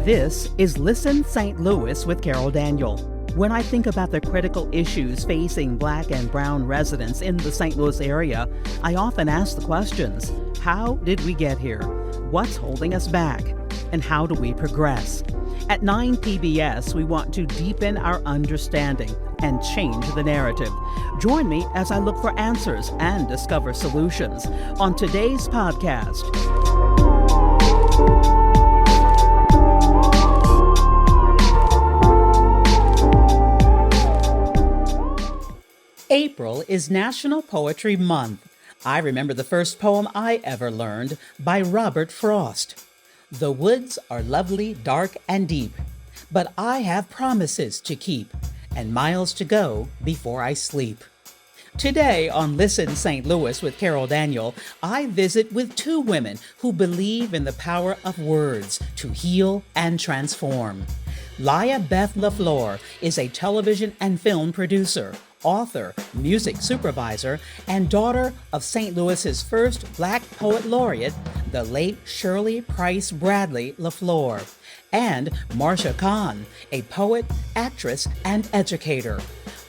This is Listen St. Louis with Carol Daniel. When I think about the critical issues facing Black and brown residents in the St. Louis area, I often ask the questions: how did we get here? What's holding us back? And how do we progress? At 9 PBS, we want to deepen our understanding and change the narrative. Join me as I look for answers and discover solutions on today's podcast. April is National Poetry Month. I remember the first poem I ever learned by Robert Frost. The woods are lovely, dark, and deep, but I have promises to keep and miles to go before I sleep. Today on Listen St. Louis with Carol Daniel, I visit with two women who believe in the power of words to heal and transform. Lyah Beth LeFlore is a television and film producer, author, music supervisor, and daughter of St. Louis's first Black poet laureate, the late Shirley Price Bradley LeFlore, and Marsha Cann, a poet, actress, and educator.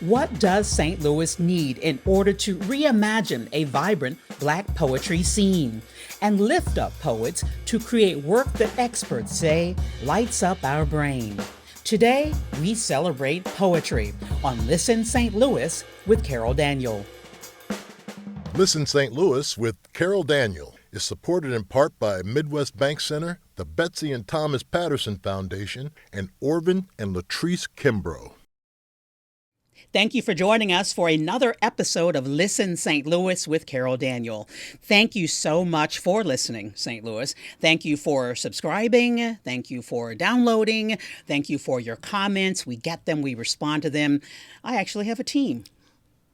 What does St. Louis need in order to reimagine a vibrant Black poetry scene and lift up poets to create work that experts say lights up our brain? Today, we celebrate poetry on Listen St. Louis with Carol Daniel. Listen St. Louis with Carol Daniel is supported in part by Midwest Bank Center, the Betsy and Thomas Patterson Foundation, and Orvin and Latrice Kimbrough. Thank you for joining us for another episode of Listen St. Louis with Carol Daniel. Thank you so much for listening, St. Louis. Thank you for subscribing. Thank you for downloading. Thank you for your comments. We get them. We respond to them. I actually have a team.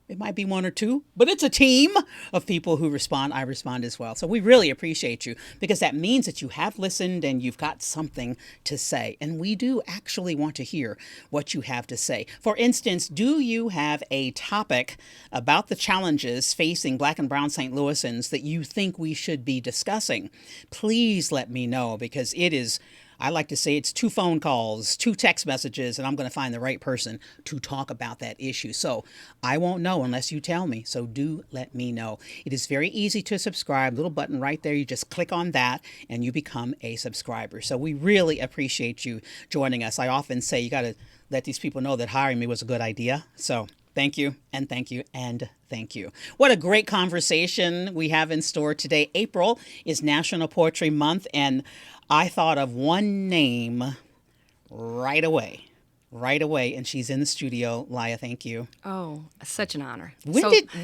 It might be one or two, but it's a team of people who respond. I respond as well. So we really appreciate you because that means that you have listened and you've got something to say. And we do actually want to hear what you have to say. For instance, do you have a topic about the challenges facing Black and brown St. Louisans that you think we should be discussing? Please let me know because it is, I like to say it's 2 phone calls, 2 text messages, and I'm going to find the right person to talk about that issue. So I won't know unless you tell me. So do let me know. It is very easy to subscribe. Little button right there. You just click on that and you become a subscriber. So we really appreciate you joining us. I often say you got to let these people know that hiring me was a good idea. So thank you, and thank you, and thank you. What a great conversation we have in store today. April is National Poetry Month, and I thought of one name right away, and she's in the studio. Lyah, thank you. Oh, such an honor.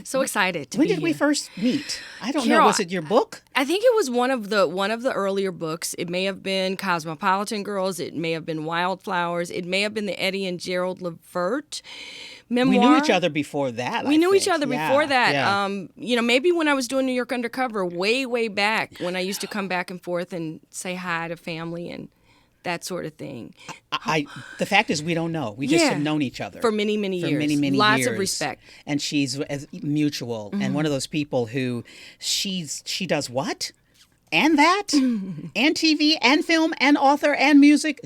So excited to be When did here. we first meet? I don't know. Carol, Was it your book? I think it was one of the earlier books. It may have been Cosmopolitan Girls. It may have been Wildflowers. It may have been the Eddie and Gerald Levert memoir. We knew each other before that. We knew each other before that. Yeah. Maybe when I was doing New York Undercover, way back, when I used to come back and forth and say hi to family and that sort of thing. The fact is, we don't know. We just have known each other for many years. Many Lots years. of respect. And she's mutual, and one of those people who she does what, and that, and TV, and film, and author, and music.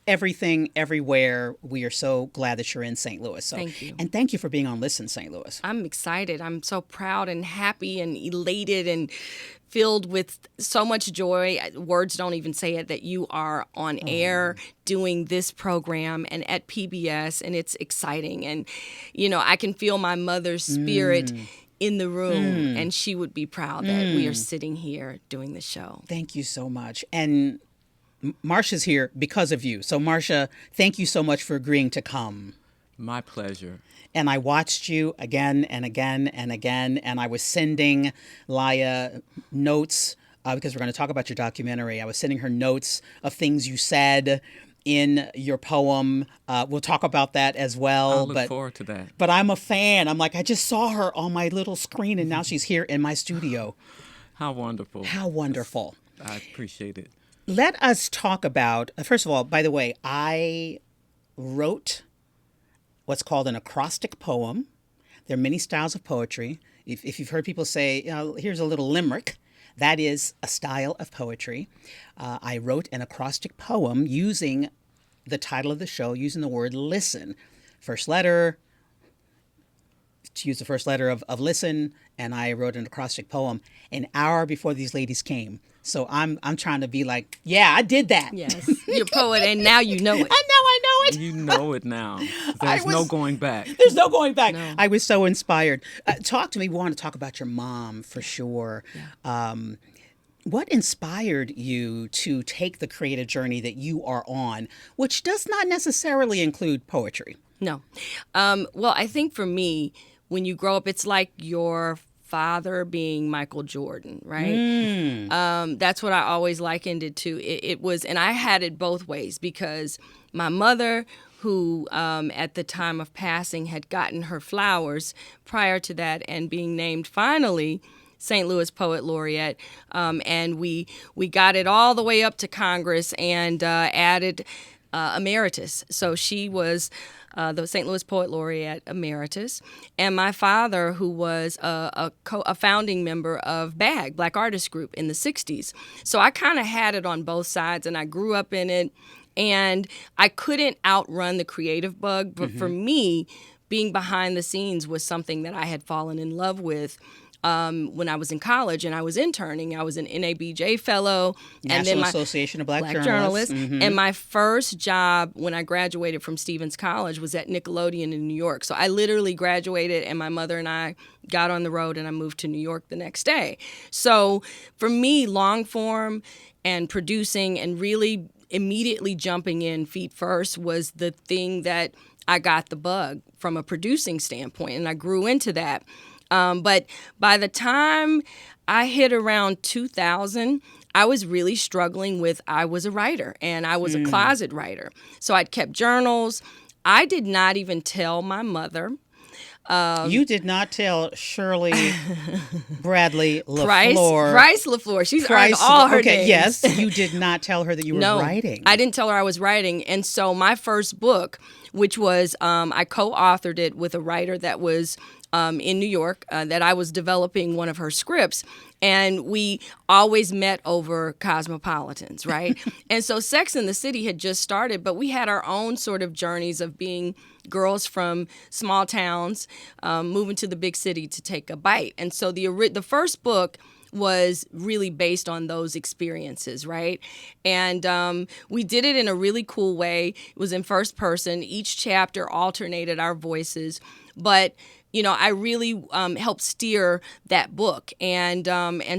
Everything, everywhere. We are so glad that you're in St. Louis. So, thank you. And thank you for being on Listen St. Louis. I'm excited. I'm so proud and happy and elated and filled with so much joy. Words don't even say it, that you are on air doing this program and at PBS, and it's exciting. And, I can feel my mother's spirit in the room, and she would be proud that we are sitting here doing the show. Thank you so much. And Marsha's here because of you. So, Marsha, thank you so much for agreeing to come. My pleasure. And I watched you again and again and again, and I was sending Lyah notes because we're going to talk about your documentary. I was sending her notes of things you said in your poem. We'll talk about that as well. I'll look forward to that. But I'm a fan. I'm like, I just saw her on my little screen, and now she's here in my studio. How wonderful. How wonderful. I appreciate it. Let us talk about, first of all, by the way, I wrote what's called an acrostic poem. There are many styles of poetry. If you've heard people say, here's a little limerick, That is a style of poetry. I wrote an acrostic poem using the title of the show, using the word listen. First letter, to use the first letter of listen, and I wrote an acrostic poem an hour before these ladies came. So I'm trying to be like, yeah, I did that. Yes, you're a poet, and now you know it. I know it. You know it now. There's no going back. There's no going back. No. I was so inspired. Talk to me. We want to talk about your mom for sure. Yeah. What inspired you to take the creative journey that you are on, which does not necessarily include poetry? No. Well, I think for me, when you grow up, it's like your father being Michael Jordan, right? That's what I always likened it to. It was, and I had it both ways because my mother, who at the time of passing had gotten her flowers prior to that and being named finally St. Louis Poet Laureate, and we got it all the way up to Congress and added emeritus. So she was the St. Louis Poet Laureate emeritus, and my father, who was a founding member of BAG, Black Artist Group, in the 60s. So I kind of had it on both sides, and I grew up in it, and I couldn't outrun the creative bug, but for me, being behind the scenes was something that I had fallen in love with. When I was in college and I was interning, I was an NABJ fellow. National Association of Black Journalists. And my first job when I graduated from Stevens College was at Nickelodeon in New York. So I literally graduated and my mother and I got on the road and I moved to New York the next day. So for me, long form and producing and really immediately jumping in feet first was the thing that I got the bug from a producing standpoint, and I grew into that. But by the time I hit around 2000, I was really struggling with, I was a writer and I was a closet writer. So I'd kept journals. I did not even tell my mother. You did not tell Shirley Bradley LeFlore. Price LeFlore. She's earned all her names. Yes. You did not tell her that you were writing. I didn't tell her I was writing. And so my first book, which was, I co-authored it with a writer that was in New York, that I was developing one of her scripts. And we always met over Cosmopolitans, right? And so Sex and the City had just started, but we had our own sort of journeys of being girls from small towns moving to the big city to take a bite. And so the first book was really based on those experiences, right? And we did it in a really cool way. It was in first person. Each chapter alternated our voices, but you know, I really helped steer that book, and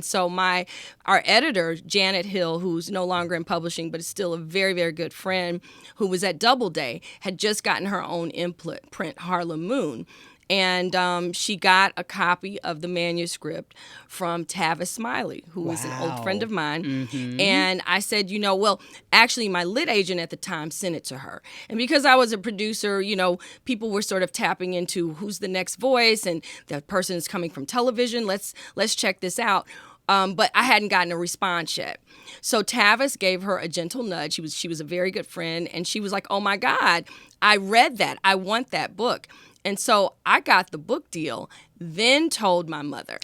so our editor Janet Hill, who's no longer in publishing but is still a very, very good friend, who was at Doubleday, had just gotten her own imprint, Harlem Moon. And she got a copy of the manuscript from Tavis Smiley, who was an old friend of mine. And I said, actually, my lit agent at the time sent it to her. And because I was a producer, people were sort of tapping into who's the next voice, and that person is coming from television. Let's check this out. But I hadn't gotten a response yet. So Tavis gave her a gentle nudge. She was a very good friend, and she was like, "Oh my God, I read that. I want that book." And so I got the book deal, then told my mother.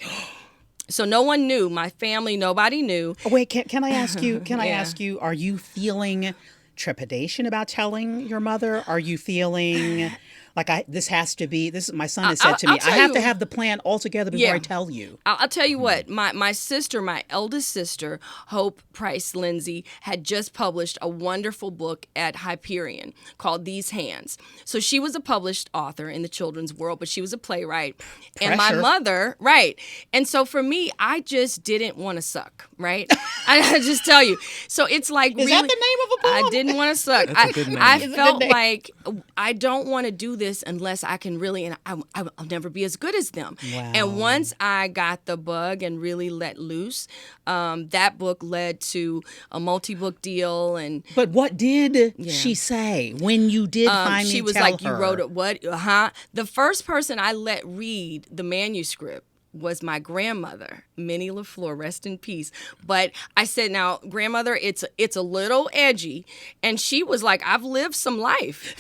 So no one knew. My family, nobody knew. Oh, wait, can I ask you? I ask you? Are you feeling trepidation about telling your mother? Are you feeling like this has to be? My son has said to me, I have to have the plan all together before I tell you. I'll tell you what. My sister, my eldest sister, Hope Price Lindsay, had just published a wonderful book at Hyperion called These Hands. So she was a published author in the children's world, but she was a playwright. Pressure. And my mother, right. And so for me, I just didn't want to suck, right? I just tell you. So it's like, is that the name of a poem? I didn't want to suck. That's a good name. I felt like I don't want to do this unless I can really, and I'll never be as good as them. Wow. And once I got the bug and really let loose, that book led to a multi-book deal. But what did she say when you did finally tell her? She was like, "You wrote it? What? The first person I let read the manuscript was my grandmother, Minnie LeFlore, rest in peace. But I said, now, grandmother, it's a little edgy. And she was like, I've lived some life.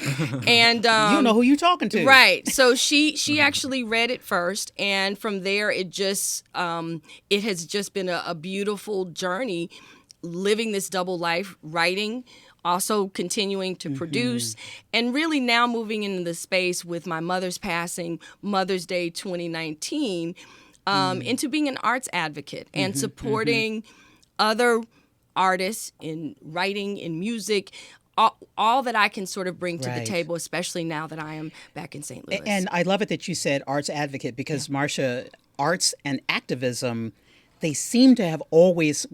And you know who you're talking to. Right. So she actually read it first. And from there, it has just been a beautiful journey, living this double life, writing, also continuing to produce, and really now moving into the space with my mother's passing, Mother's Day 2019, into being an arts advocate and supporting other artists in writing, in music, all that I can sort of bring to the table, especially now that I am back in St. Louis. And I love it that you said arts advocate, because Marsha, arts and activism, they seem to have always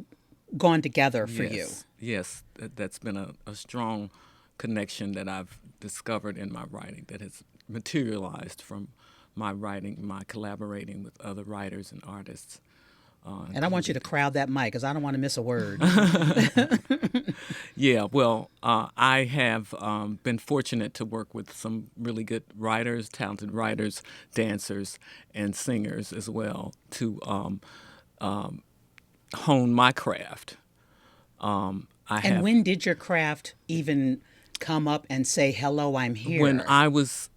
gone together for you. Yes, that's been a strong connection that I've discovered in my writing that has materialized from my writing, my collaborating with other writers and artists. And I want you to crowd that mic because I don't want to miss a word. Yeah, well, I have been fortunate to work with some really good writers, talented writers, dancers, and singers as well to hone my craft. When did your craft even come up and say, hello, I'm here? When I was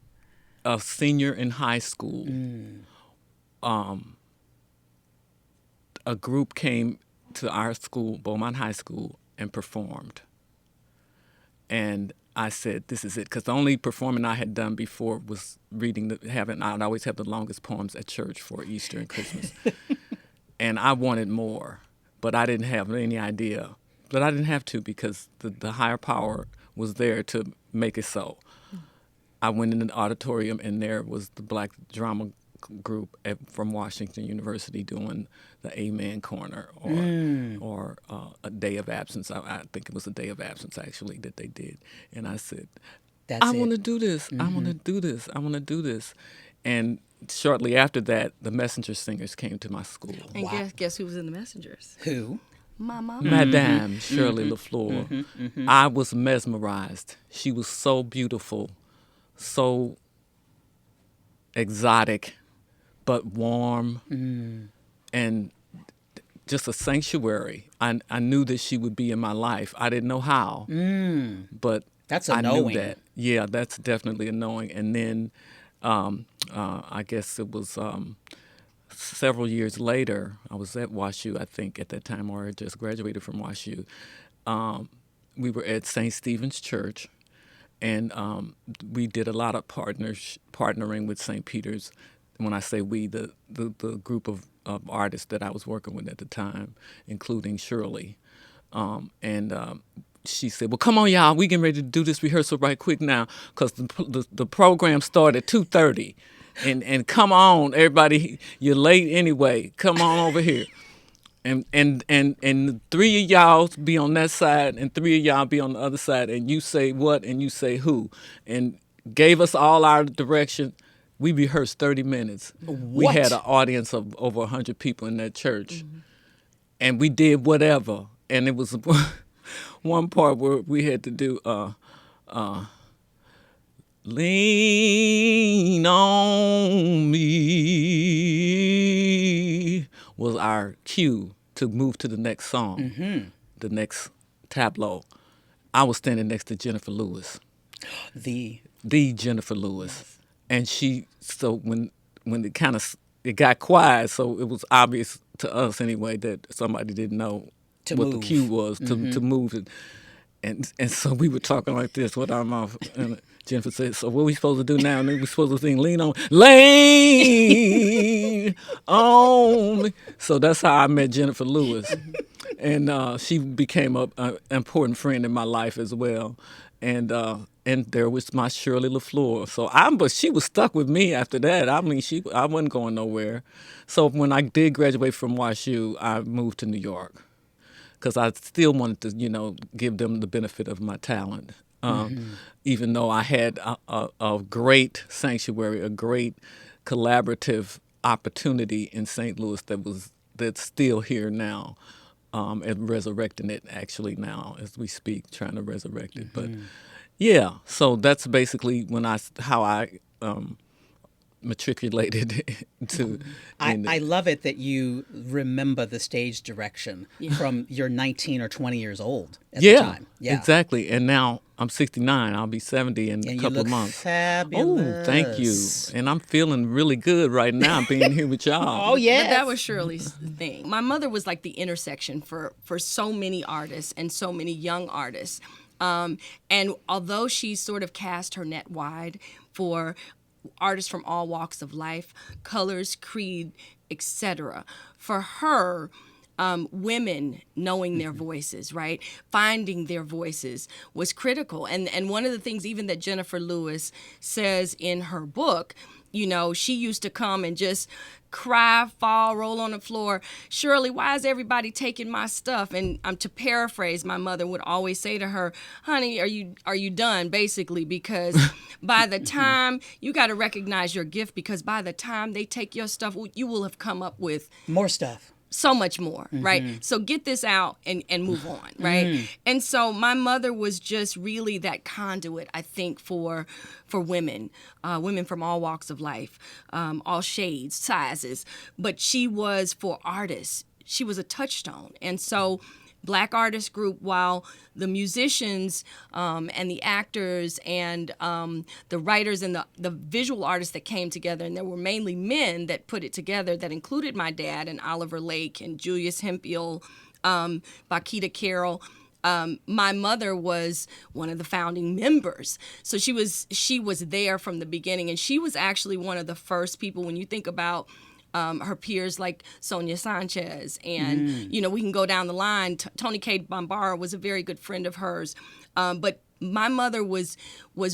a senior in high school, a group came to our school, Beaumont High School, and performed. And I said, this is it, because the only performing I had done before was I'd always have the longest poems at church for Easter and Christmas. And I wanted more, but I didn't have any idea. But I didn't have to, because the higher power was there to make it so. I went in an auditorium, and there was the Black Drama Group from Washington University doing the Amen Corner or a Day of Absence. I think it was a Day of Absence, actually, that they did. And I said, I want to do this. I want to do this. I want to do this. And shortly after that, the Messenger Singers came to my school. And guess who was in the Messengers? Who? My mama. Madame Shirley LeFlore. I was mesmerized. She was so beautiful, so exotic, but warm, and just a sanctuary. I knew that she would be in my life. I didn't know how, but that's a I knowing. knew that. Yeah, that's definitely a knowing. And then I guess it was several years later, I was at WashU, I think, at that time, or I just graduated from WashU. We were at St. Stephen's Church, and we did a lot of partnering with St. Peter's. When I say we, the group of artists that I was working with at the time, including Shirley. She said, well, come on, y'all. We getting ready to do this rehearsal right quick now, because the program started at 2:30. And come on, everybody, you're late anyway. Come on over here. And three of y'all be on that side and three of y'all be on the other side, and you say what and you say who. And gave us all our direction. We rehearsed 30 minutes. What? We had an audience of over 100 people in that church. And we did whatever. And it was one part where we had to do lean on me was our cue to move to the next song, the next tableau. I was standing next to Jennifer Lewis. The Jennifer Lewis. Yes. And so when it got quiet, so it was obvious to us anyway that somebody didn't know what the cue was to move it. And so we were talking like this with our mouth. And Jennifer said, so what are we supposed to do now? And then we're supposed to sing lean on me. So that's how I met Jennifer Lewis. And she became an important friend in my life as well. And there was my Shirley LeFlore. But she was stuck with me after that. I mean, I wasn't going nowhere. So when I did graduate from WashU, I moved to New York, because I still wanted to, give them the benefit of my talent. Even though I had a great sanctuary, a great collaborative opportunity in St. Louis that's still here now, and resurrecting it actually now as we speak, trying to resurrect it. But yeah, so that's basically how I matriculated to. I love it that you remember the stage direction from you're 19 or 20 years old at the time. Yeah, exactly. And now I'm 69. I'll be 70 in a couple of months. Fabulous. Oh, thank you. And I'm feeling really good right now being here with y'all. Oh, yeah. But that was Shirley's thing. My mother was like the intersection for so many artists and so many young artists. And although she sort of cast her net wide for artists from all walks of life, colors, creed, etc., for her, women knowing their voices, right? Finding their voices was critical. And one of the things even that Jennifer Lewis says in her book, you know, she used to come and just cry, fall, roll on the floor. Shirley, why is everybody taking my stuff? And to paraphrase, my mother would always say to her, honey, are you done? Basically, because by the time you got to recognize your gift, because by the time they take your stuff, you will have come up with more stuff. So much more, right? So get this out and move on, right? And so my mother was just really that conduit, I think, for women, women from all walks of life, all shades, sizes. But she was for artists. She was a touchstone. And so Black artist group, while the musicians and the actors and the writers and the visual artists that came together, and there were mainly men that put it together, that included my dad and Oliver Lake and Julius Hemphill, Bakita Carroll. My mother was one of the founding members. So she was there from the beginning, and she was actually one of the first people, when you think about her peers like Sonia Sanchez, and you know, we can go down the line. Tony K. Bombara was a very good friend of hers, but my mother was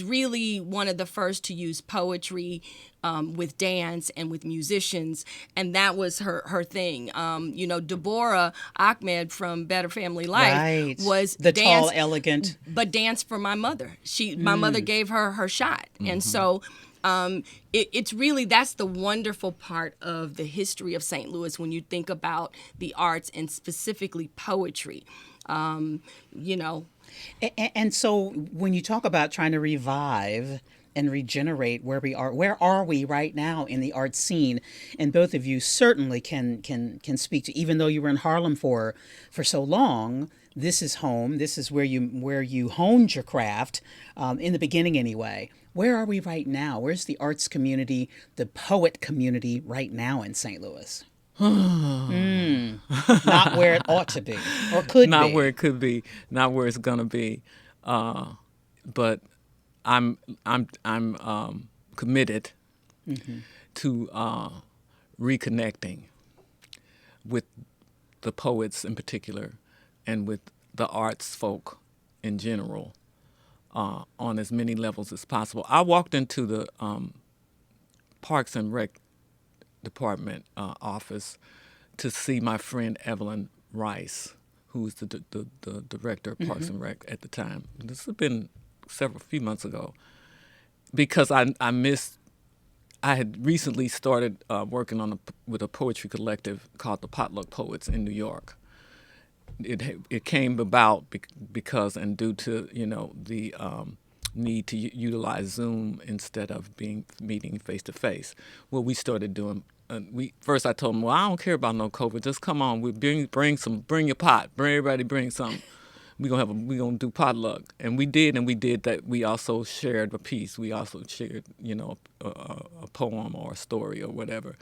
really one of the first to use poetry with dance and with musicians, and that was her thing. You know, Deborah Ahmed from Better Family Life was the dance, tall, elegant, but danced for my mother. My mother gave her shot, and so. It's really, that's the wonderful part of the history of St. Louis when you think about the arts and specifically poetry, you know. And so when you talk about trying to revive and regenerate where are we right now in the art scene? And both of you certainly can speak to, even though you were in Harlem for so long, this is home. This is where you honed your craft, in the beginning anyway. Where are we right now? Where's the arts community, the poet community right now in St. Louis? Not where it ought to be or could be. Not where it could be. Not where it's gonna be. But I'm committed to reconnecting with the poets in particular, and with the arts folk in general. On as many levels as possible. I walked into the Parks and Rec Department office to see my friend Evelyn Rice, who was the director of Parks and Rec at the time. This has been few months ago, because I had recently started working with a poetry collective called the Potluck Poets in New York. It came about because and due to, you know, the need to utilize Zoom instead of meeting face to face. Well, we started doing. First I told them, well, I don't care about no COVID. Just come on. We bring your pot. Everybody bring something. We gonna do potluck, and we did that. We also shared a piece. We also shared, you know, a poem or a story or whatever,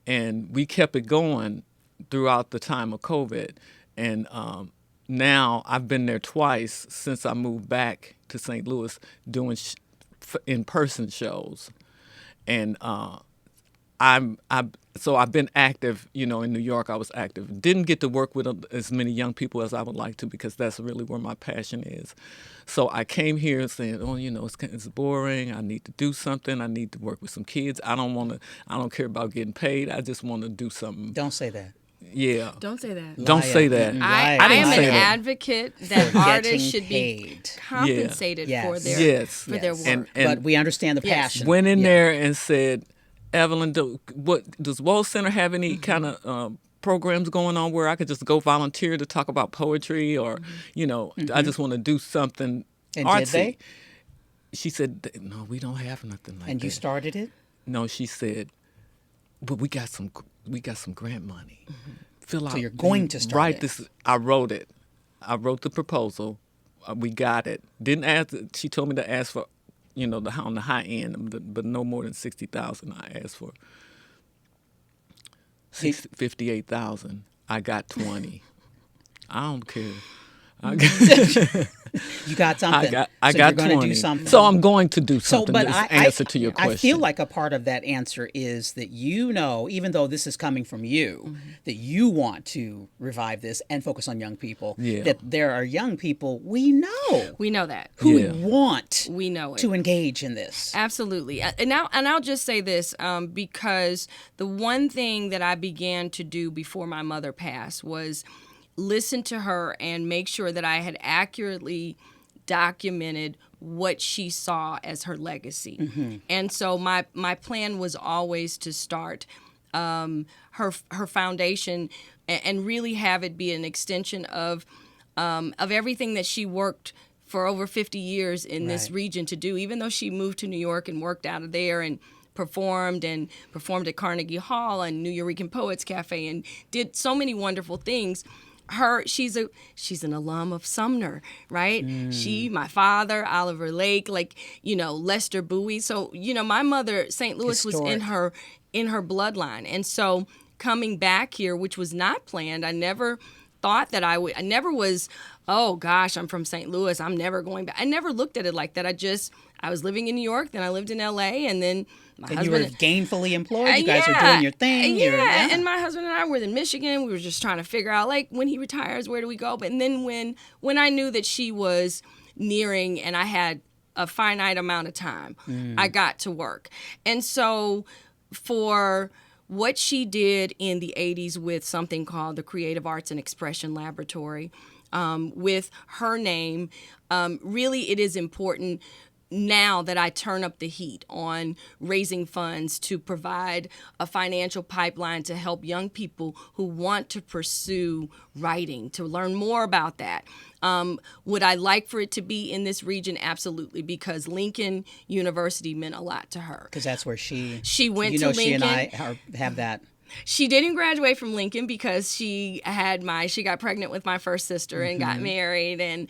and we kept it going throughout the time of COVID. And now I've been there twice since I moved back to St. Louis doing in-person shows. And so I've been active, you know, in New York. I was active. Didn't get to work with as many young people as I would like to, because that's really where my passion is. So I came here saying, oh, you know, it's boring. I need to do something. I need to work with some kids. I don't care about getting paid. I just want to do something. Don't say that. Yeah. Don't say that. Don't say that. I am an advocate that artists should be compensated for their work. But we understand the passion. Went in there and said, Evelyn, does Wohl Center have any kind of programs going on where I could just go volunteer to talk about poetry, or, you know, I just want to do something artsy. Did they? She said, no, we don't have nothing like that. And you started it? No, she said, but we got some grant money. Fill out. So you're going to start write it. this. I wrote it. I wrote the proposal. We got it. Didn't ask. She told me to ask for, on the high end, but no more than 60,000. I asked for 58,000. I got 20. I don't care. You got something. I so got you're going 20. to do something. So I'm going to do something. But That's the answer to your question. I feel like a part of that answer is that even though this is coming from you, that you want to revive this and focus on young people. Yeah. That there are young people we know that who Yeah. want we know it to engage in this. Absolutely. And I'll just say this, because the one thing that I began to do before my mother passed was listen to her and make sure that I had accurately documented what she saw as her legacy. And so my plan was always to start her foundation and really have it be an extension of everything that she worked for over 50 years in this region to do, even though she moved to New York and worked out of there and performed at Carnegie Hall and New Eurekan Poets Cafe and did so many wonderful things. She's an alum of Sumner, right? My father, Oliver Lake, Lester Bowie. So, my mother, St. Louis was in her bloodline. And so coming back here, which was not planned, I never thought that I never was, oh gosh, I'm from St. Louis, I'm never going back. I never looked at it like that. I was living in New York, then I lived in LA, and then my husband. You were gainfully employed. You guys were doing your thing. And my husband and I were in Michigan. We were just trying to figure out, when he retires, where do we go? But and then when I knew that she was nearing, and I had a finite amount of time, I got to work. And so for what she did in the 80s with something called the Creative Arts and Expression Laboratory, with her name, really it is important now that I turn up the heat on raising funds to provide a financial pipeline to help young people who want to pursue writing, to learn more about that. Would I like for it to be in this region? Absolutely, because Lincoln University meant a lot to her. Because that's where she went to Lincoln. She and I have that. She didn't graduate from Lincoln because she got pregnant with my first sister and got married, and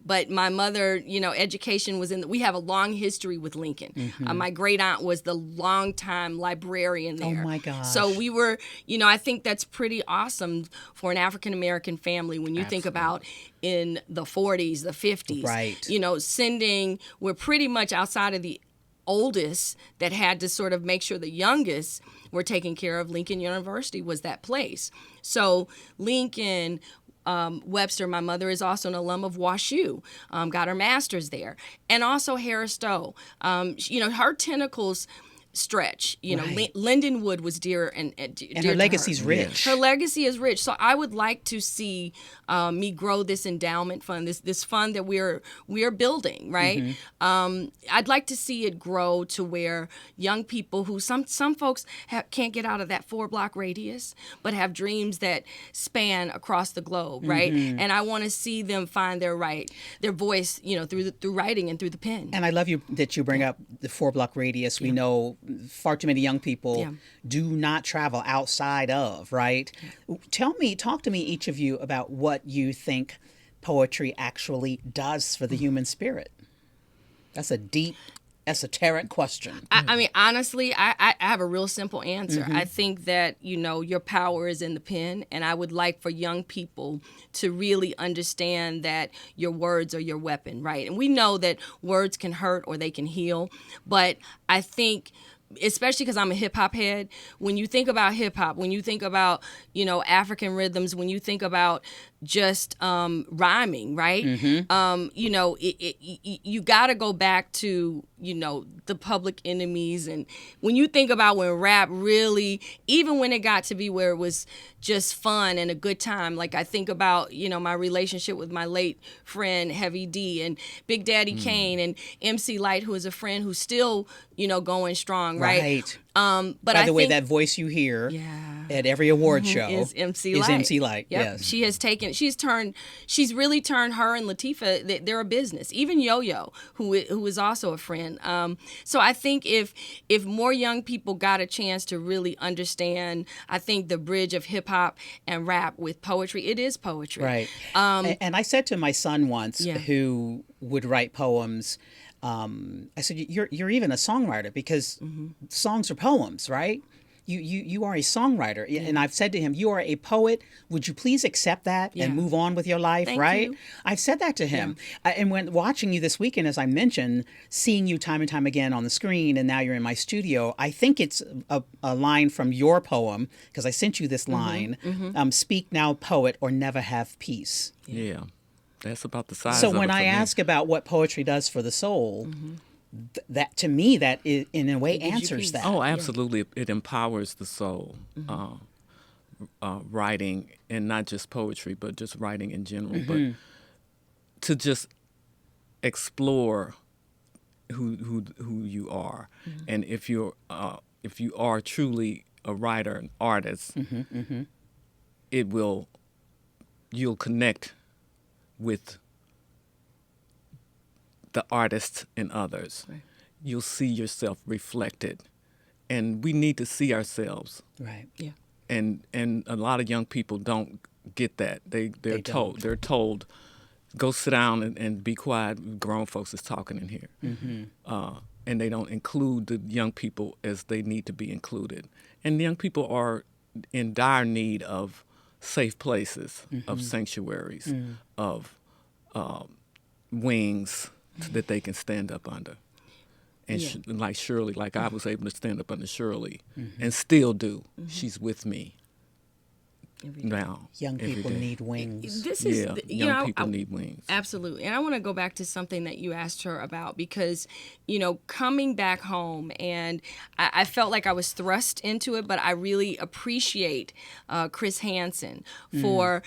but my mother, education was we have a long history with Lincoln. My great aunt was the longtime librarian there. Oh my gosh! So we were, I think that's pretty awesome for an African American family when you think about in the 40s, the 50s, right? We're pretty much outside of the oldest that had to sort of make sure the youngest were taken care of. Lincoln University was that place. So Lincoln, Webster, my mother is also an alum of WashU, got her master's there. And also Harris Stowe. Her tentacles stretch. Right. Lindenwood was dear and her legacy's rich. Her legacy is rich. So I would like to see me grow this endowment fund, this fund that we're building, right? I'd like to see it grow to where young people who some folks can't get out of that 4-block radius, but have dreams that span across the globe, right? And I want to see them find their voice, through writing and through the pen. And I love that you bring up the 4-block radius. We know far too many young people do not travel outside of, right? Talk to me, each of you, about what you think poetry actually does for the human spirit. That's a deep, esoteric question. I mean, honestly, I have a real simple answer. I think that, your power is in the pen, and I would like for young people to really understand that your words are your weapon, right? And we know that words can hurt or they can heal, but I think, especially because I'm a hip-hop head, when you think about hip-hop, when you think about, African rhythms, when you think about just rhyming, right? You got to go back to, the Public Enemies. And when you think about when rap really, even when it got to be where it was just fun and a good time, like I think about, my relationship with my late friend Heavy D and Big Daddy Kane and MC Light, who is a friend who's still, going strong, right? But By the way, that voice you hear at every award show is MC is Lyah. MC Lyah. Yep. Yes. She's really turned her and Latifah, they're a business. Even Yo-Yo, who is also a friend. So I think if more young people got a chance to really understand, I think the bridge of hip hop and rap with poetry, it is poetry. Right. And I said to my son once, who would write poems, I said, you're even a songwriter, because songs are poems, right? You are a songwriter. And I've said to him, you are a poet. Would you please accept that and move on with your life, Thank right? you. I've said that to him. And when watching you this weekend, as I mentioned, seeing you time and time again on the screen, and now you're in my studio, I think it's a line from your poem, because I sent you this line, speak now, poet, or never have peace. Yeah. That's about the size So of it when for I me. ask about what poetry does for the soul, that to me, that is, in a way, answers that. Oh, absolutely. It empowers the soul. Writing, and not just poetry, but just writing in general. But to just explore who you are, and if you are truly a writer, an artist, you'll connect with the artists and others. Right. You'll see yourself reflected, and we need to see ourselves. Right. Yeah. And a lot of young people don't get that. They're told, go sit down and be quiet. Grown folks is talking in here, and they don't include the young people as they need to be included. And young people are in dire need of safe places, of sanctuaries, of wings that they can stand up under. And like Shirley, like I was able to stand up under Shirley, and still do. She's with me now. Young every people day. need wings. This is, young people need wings. Absolutely. And I want to go back to something that you asked her about, because, coming back home, and I felt like I was thrust into it, but I really appreciate Chris Hansen for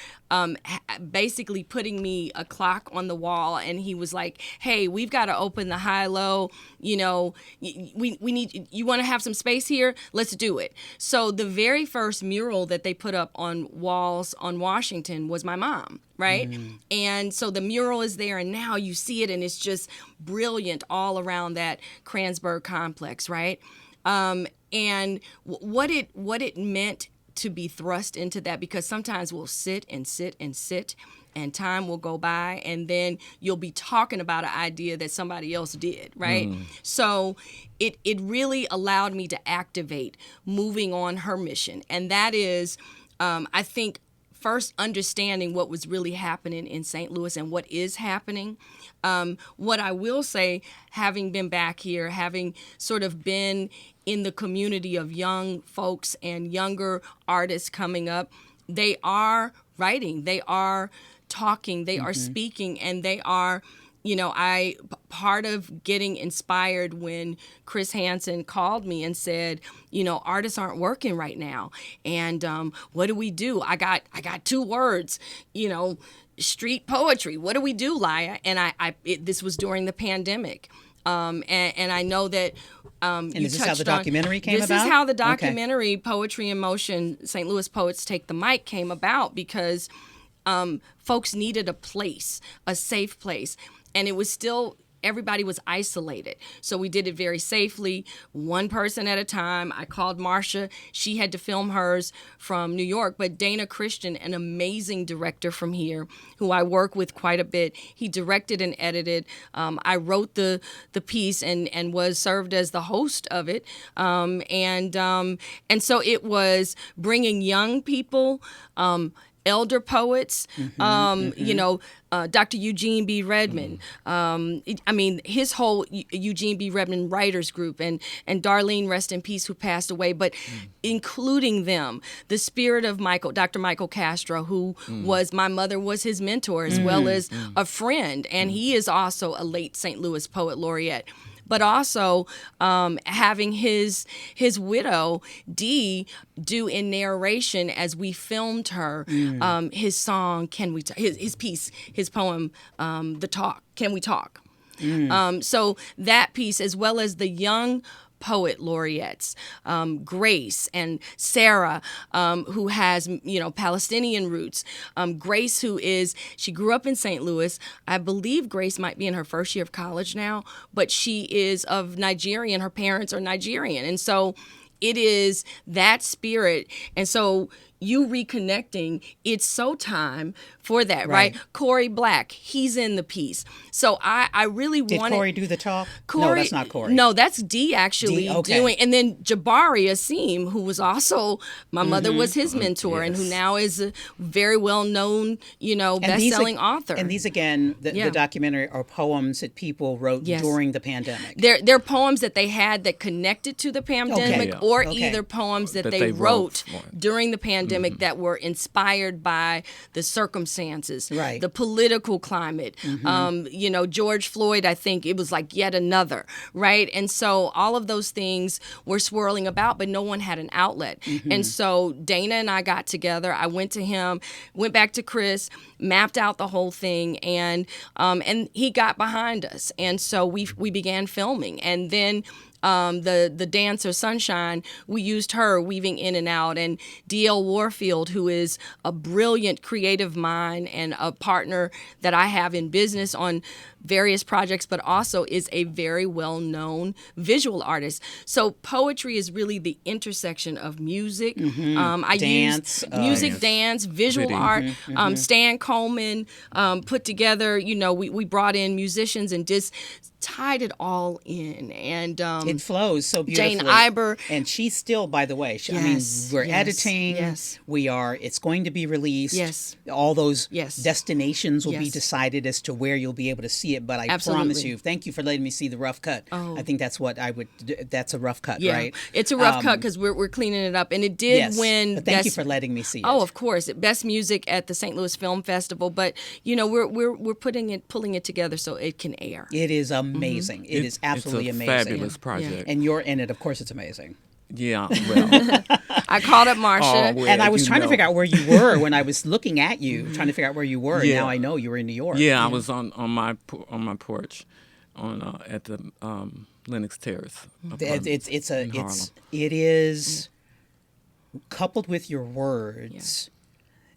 basically putting me a clock on the wall. And he was like, hey, we've got to open the high-low, we need, you want to have some space here? Let's do it. So the very first mural that they put up on walls on Washington was my mom, right? And so the mural is there, and now you see it, and it's just brilliant all around that Kransberg complex, right? And what it meant to be thrust into that, because sometimes we'll sit and sit and sit, and time will go by, and then you'll be talking about an idea that somebody else did, right? So it really allowed me to activate moving on her mission, and that is, I think, first understanding what was really happening in St. Louis and what is happening. What I will say, having been back here, having sort of been in the community of young folks and younger artists coming up, they are writing, they are talking, they are speaking, and they are, part of getting inspired when Chris Hansen called me and said, artists aren't working right now. And what do we do? I got 2 words, street poetry. What do we do, Lyah? And this was during the pandemic. And I know that And you is this how the touched on- documentary came This about? is how the documentary Poetry in Motion, St. Louis Poets Take the Mic came about, because folks needed a place, a safe place. And it was still, everybody was isolated. So we did it very safely, one person at a time. I called Marsha. She had to film hers from New York. But Dana Christian, an amazing director from here, who I work with quite a bit, he directed and edited. I wrote the piece and was served as the host of it. And so it was bringing young people, elder poets, Dr. Eugene B. Redmond. His whole Eugene B. Redmond writers group, and Darlene, rest in peace, who passed away, but including them, the spirit of Dr. Michael Castro, who was, my mother was his mentor as well as a friend, and he is also a late St. Louis poet laureate. But also having his widow, Dee, do in narration as we filmed her his song, his piece, his poem, The Talk, Can We Talk? So that piece, as well as the young poet laureates, Grace and Sarah, who has, Palestinian roots. Grace, she grew up in St. Louis. I believe Grace might be in her first year of college now, but she is of Nigerian. Her parents are Nigerian. And so it is that spirit. And so you reconnecting, it's so time for that, right? Corey Black, he's in the piece. So I really wanted... Did Corey do the talk? Corey, no, that's not Corey. No, that's Dee actually doing. And then Jabari Asim, who was also, my mother was his mentor, and who now is a very well-known, best-selling author. And these, again, the documentary are poems that people wrote during the pandemic. They're poems that they had that connected to the pandemic, or either poems that they wrote during the pandemic that were inspired by the circumstances, the political climate. George Floyd, I think it was like yet another, right? And so all of those things were swirling about, but no one had an outlet. And so Dana and I got together. I went to him, went back to Chris, mapped out the whole thing, and he got behind us. And so we began filming. And then the dancer Sunshine, we used her weaving in and out, and D.L. Warfield, who is a brilliant creative mind and a partner that I have in business on various projects, but also is a very well-known visual artist. So poetry is really the intersection of music. I dance, used music, dance, visual art. Stan Coleman put together, we brought in musicians and just tied it all in. And it flows so beautifully. Jane Iber. And she's still, by the way, we're editing. It's going to be released. All those destinations will be decided as to where you'll be able to see it. But I promise you, thank you for letting me see the rough cut. I think that's what I would do. That's a rough cut, right? It's a rough cut because we're cleaning it up. And it did win. But thank you for letting me see it. Oh, of course. Best music at the St. Louis Film Festival. But, we're pulling it together so it can air. It is amazing. It is absolutely amazing. It's a fabulous project. And you're in it. Of course, it's amazing. Yeah, well. I called up Marsha. And I was trying to figure out where you were when I was looking at you, trying to figure out where you were. And now I know you were in New York. Yeah, I was on my porch at the Lenox Terrace. It is coupled with your words.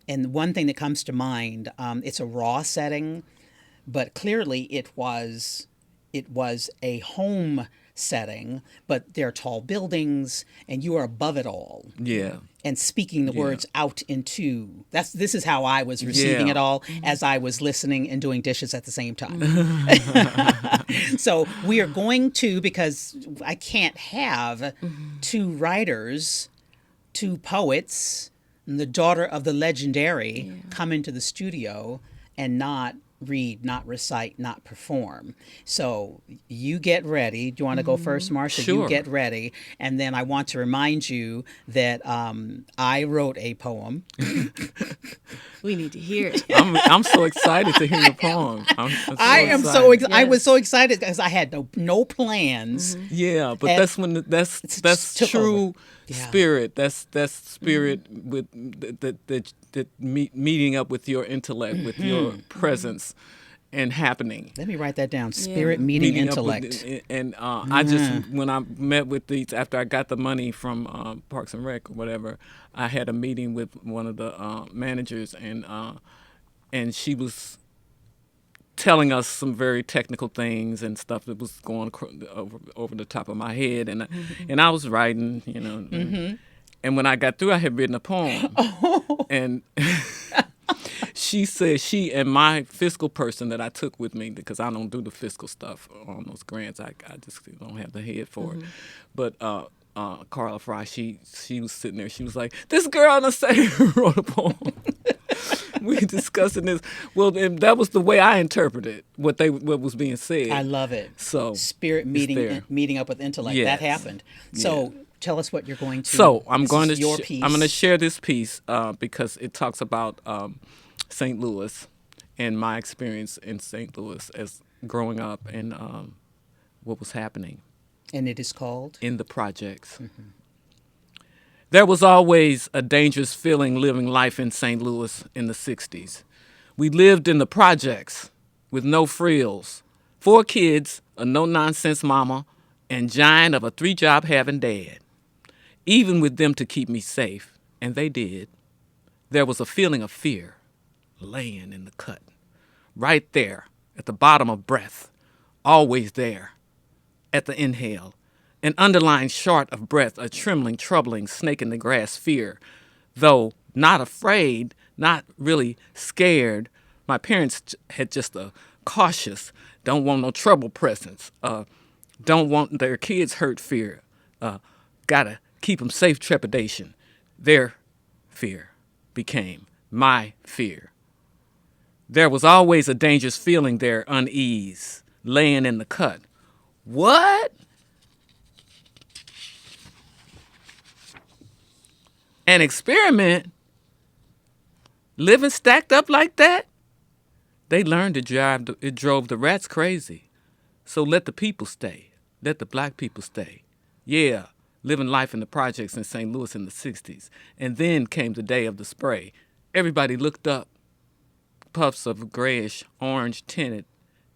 And one thing that comes to mind, it's a raw setting, but clearly it was a home setting, but there are tall buildings and you are above it all. Yeah. And speaking the words out into this is how I was receiving it all as I was listening and doing dishes at the same time. So we are going to, because I can't have two writers, two poets, and the daughter of the legendary come into the studio and not read, not recite, not perform. So you get ready. Do you want to go first, Marsha? Sure. You get ready. And then I want to remind you that I wrote a poem. We need to hear it. I'm so excited to hear your poem. I was so excited because I had no plans. Yeah, but that's when that's true spirit. That's spirit with that meeting up with your intellect, with your presence and happening. Let me write that down. Spirit meeting intellect. I just, when I met with these, after I got the money from Parks and Rec or whatever, I had a meeting with one of the managers, and she was telling us some very technical things and stuff that was going over the top of my head, and I was writing, and when I got through, I had written a poem, and she said she and my fiscal person that I took with me, because I don't do the fiscal stuff on those grants, I just don't have the head for it, but Carla Fry, she was sitting there, she was like, this girl on the stage wrote a poem. We were discussing this. Well, and that was the way I interpreted what was being said. I love it. So spirit meeting up with intellect. Yes. That happened. So tell us what you're going to. So I'm going to share this piece because it talks about St. Louis and my experience in St. Louis as growing up and what was happening. And it is called? In the Projects. Mm-hmm. There was always a dangerous feeling living life in St. Louis in the 60s. We lived in the projects with no frills, 4 kids, a no-nonsense mama, and giant of a 3-job having dad. Even with them to keep me safe, and they did, there was a feeling of fear laying in the cut. Right there, at the bottom of breath, always there, at the inhale. An underlying short of breath, a trembling, troubling snake in the grass fear. Though not afraid, not really scared, my parents had just a cautious, don't want no trouble presence, don't want their kids hurt fear, gotta keep them safe trepidation. Their fear became my fear. There was always a dangerous feeling there, unease, laying in the cut. What? An experiment? Living stacked up like that? They learned it drove the rats crazy. So let the people stay. Let the black people stay. Yeah, living life in the projects in St. Louis in the 60s. And then came the day of the spray. Everybody looked up. Puffs of grayish, orange tinted,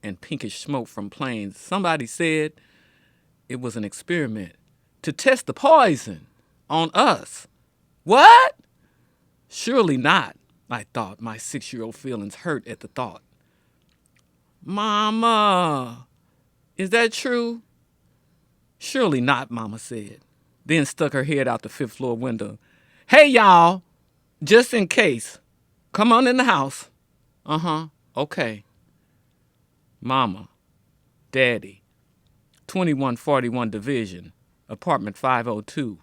and pinkish smoke from planes. Somebody said it was an experiment to test the poison on us. What? Surely not, I thought, my 6-year-old feelings hurt at the thought. Mama, is that true? Surely not, Mama said, then stuck her head out the 5th floor window. Hey, y'all, just in case, come on in the house. Uh-huh, okay. Mama, Daddy, 2141 Division, apartment 502,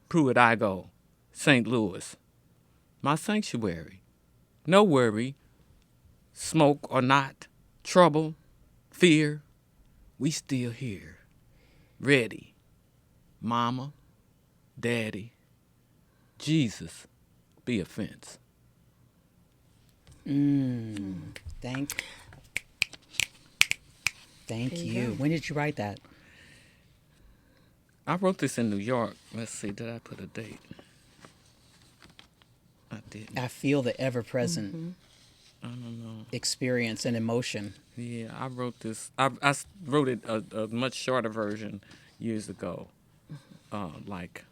Pruitt-Igoe, St. Louis. My sanctuary. No worry, smoke or not, trouble, fear, we still here. Ready. Mama, Daddy, Jesus, be a fence. Thank you. When did you write that? I wrote this in New York. Let's see, did I put a date? I didn't. I feel the ever-present I don't know. experience and emotion. Yeah, I wrote this. I wrote it a much shorter version years ago, like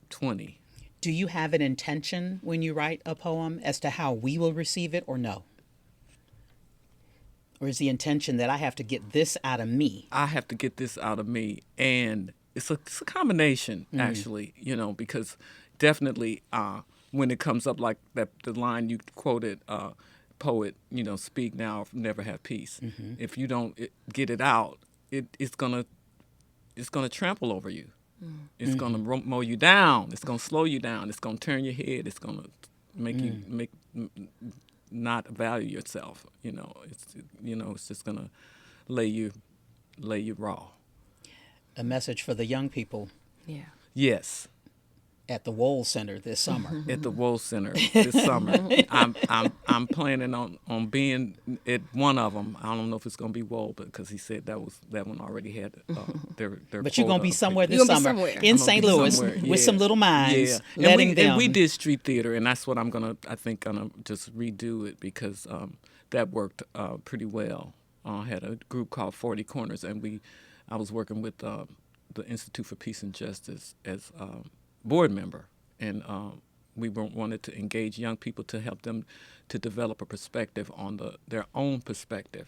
20. Do you have an intention when you write a poem as to how we will receive it or no? Or is the intention that I have to get this out of me? I have to get this out of me. And it's a combination, actually, because definitely when it comes up like that, the line you quoted, poet, speak now, never have peace. If you don't get it out, it's gonna trample over you. It's gonna mow you down. It's gonna slow you down. It's gonna turn your head. It's gonna make you not value yourself. It's just gonna lay you raw. A message for the young people. Yeah. Yes. At the Wohl Center this summer. At the Wohl Center this summer. I'm planning on being at one of them. I don't know if it's going to be Wohl, because he said that one already had their But you're going to be somewhere this You're gonna be summer somewhere. in St. Louis with some little minds, letting them. And we did street theater, and that's what I'm gonna just redo it, because that worked pretty well. I had a group called 40 Corners, and I was working with the Institute for Peace and Justice as board member, and we wanted to engage young people to help them to develop a perspective on their own perspective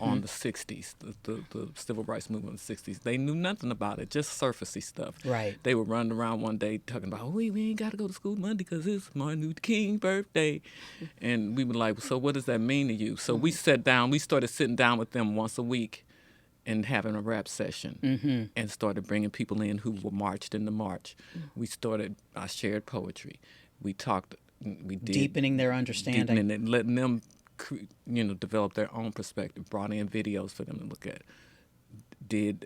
on the 60s, the civil rights movement in the 60s. They knew nothing about it, just surfacey stuff. Right. They were running around one day talking about, we ain't got to go to school Monday because it's Martin Luther King's birthday. And we were like, so what does that mean to you? So we started sitting down with them once a week and having a rap session, and started bringing people in who were marched in the march. I shared poetry. We talked, we did. Deepening their understanding. Deepening it, letting them, develop their own perspective, brought in videos for them to look at, did,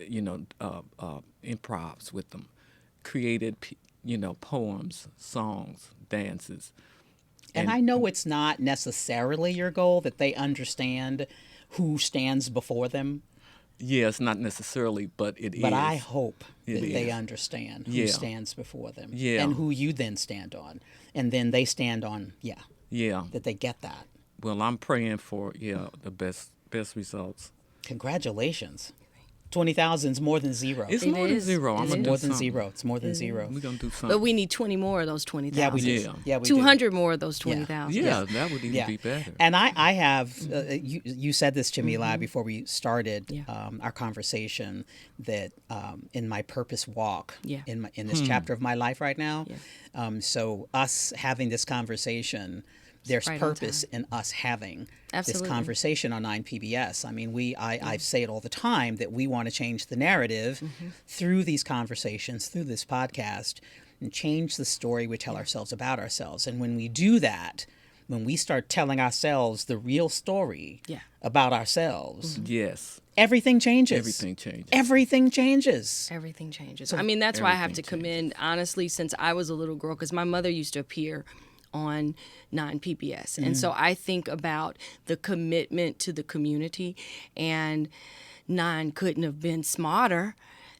improvs with them, created, poems, songs, dances. And I know it's not necessarily your goal that they understand who stands before them. Yeah, it's not necessarily, but it is. But I hope that It they is. understand who stands before them, Yeah. and who you then stand on, and then they stand on, Yeah. that they get that. Well, I'm praying for the best results. Congratulations. 20,000 is more than zero. It's It more than is. zero. I'm It gonna is. do more than something. zero. It's more than zero. We're gonna do something. But we need 20 more of those 20,000. Yeah, we do. Yeah. Yeah, we do. 200 more of those 20,000. Yeah, that would even be better. And I have, you said this to me, Lyah, before we started Yeah. our conversation, that in my purpose walk, Yeah. in this chapter of my life right now, Yeah. so us having this conversation, there's right on purpose in us having Absolutely. this conversation on 9 PBS. I mean, I say it all the time that we want to change the narrative through these conversations, through this podcast, and change the story we tell ourselves about ourselves. And when we do that, when we start telling ourselves the real story Yeah. about ourselves, Yes. everything changes. Everything changes. Everything changes. Everything changes. I mean, that's why I have to everything commend, honestly, since I was a little girl, because my mother used to appear on 9 PBS. And so I think about the commitment to the community, and 9 couldn't have been smarter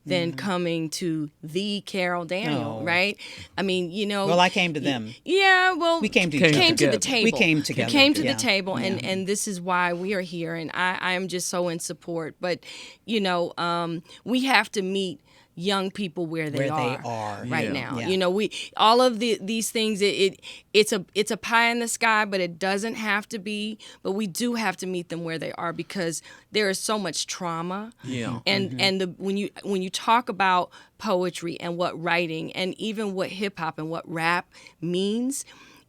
than coming to the Carol Daniel, No. right? I mean, you know. Well, I came to them. Yeah, well, We came to each came other. to the together. table. We came together. We came to Yeah. the table, and, Yeah. and this is why we are here, and I am just so in support. But, you know, we have to meet young people where they are right Yeah. now. Yeah. You know, we all of these things. It's a pie in the sky, but it doesn't have to be. But we do have to meet them where they are, because there is so much trauma. Yeah. And when you talk about poetry and what writing and even what hip hop and what rap means,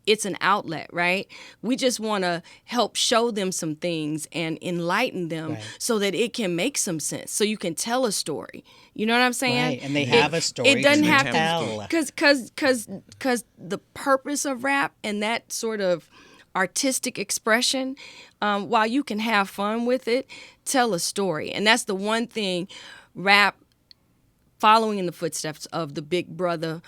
it's an outlet, right? We just want to help show them some things and enlighten them Right. so that it can make some sense, so you can tell a story. You know what I'm saying? Right, and they have a story It doesn't to have tell. to, because the purpose of rap and that sort of artistic expression, while you can have fun with it, tell a story. And that's the one thing rap, following in the footsteps of the big brother,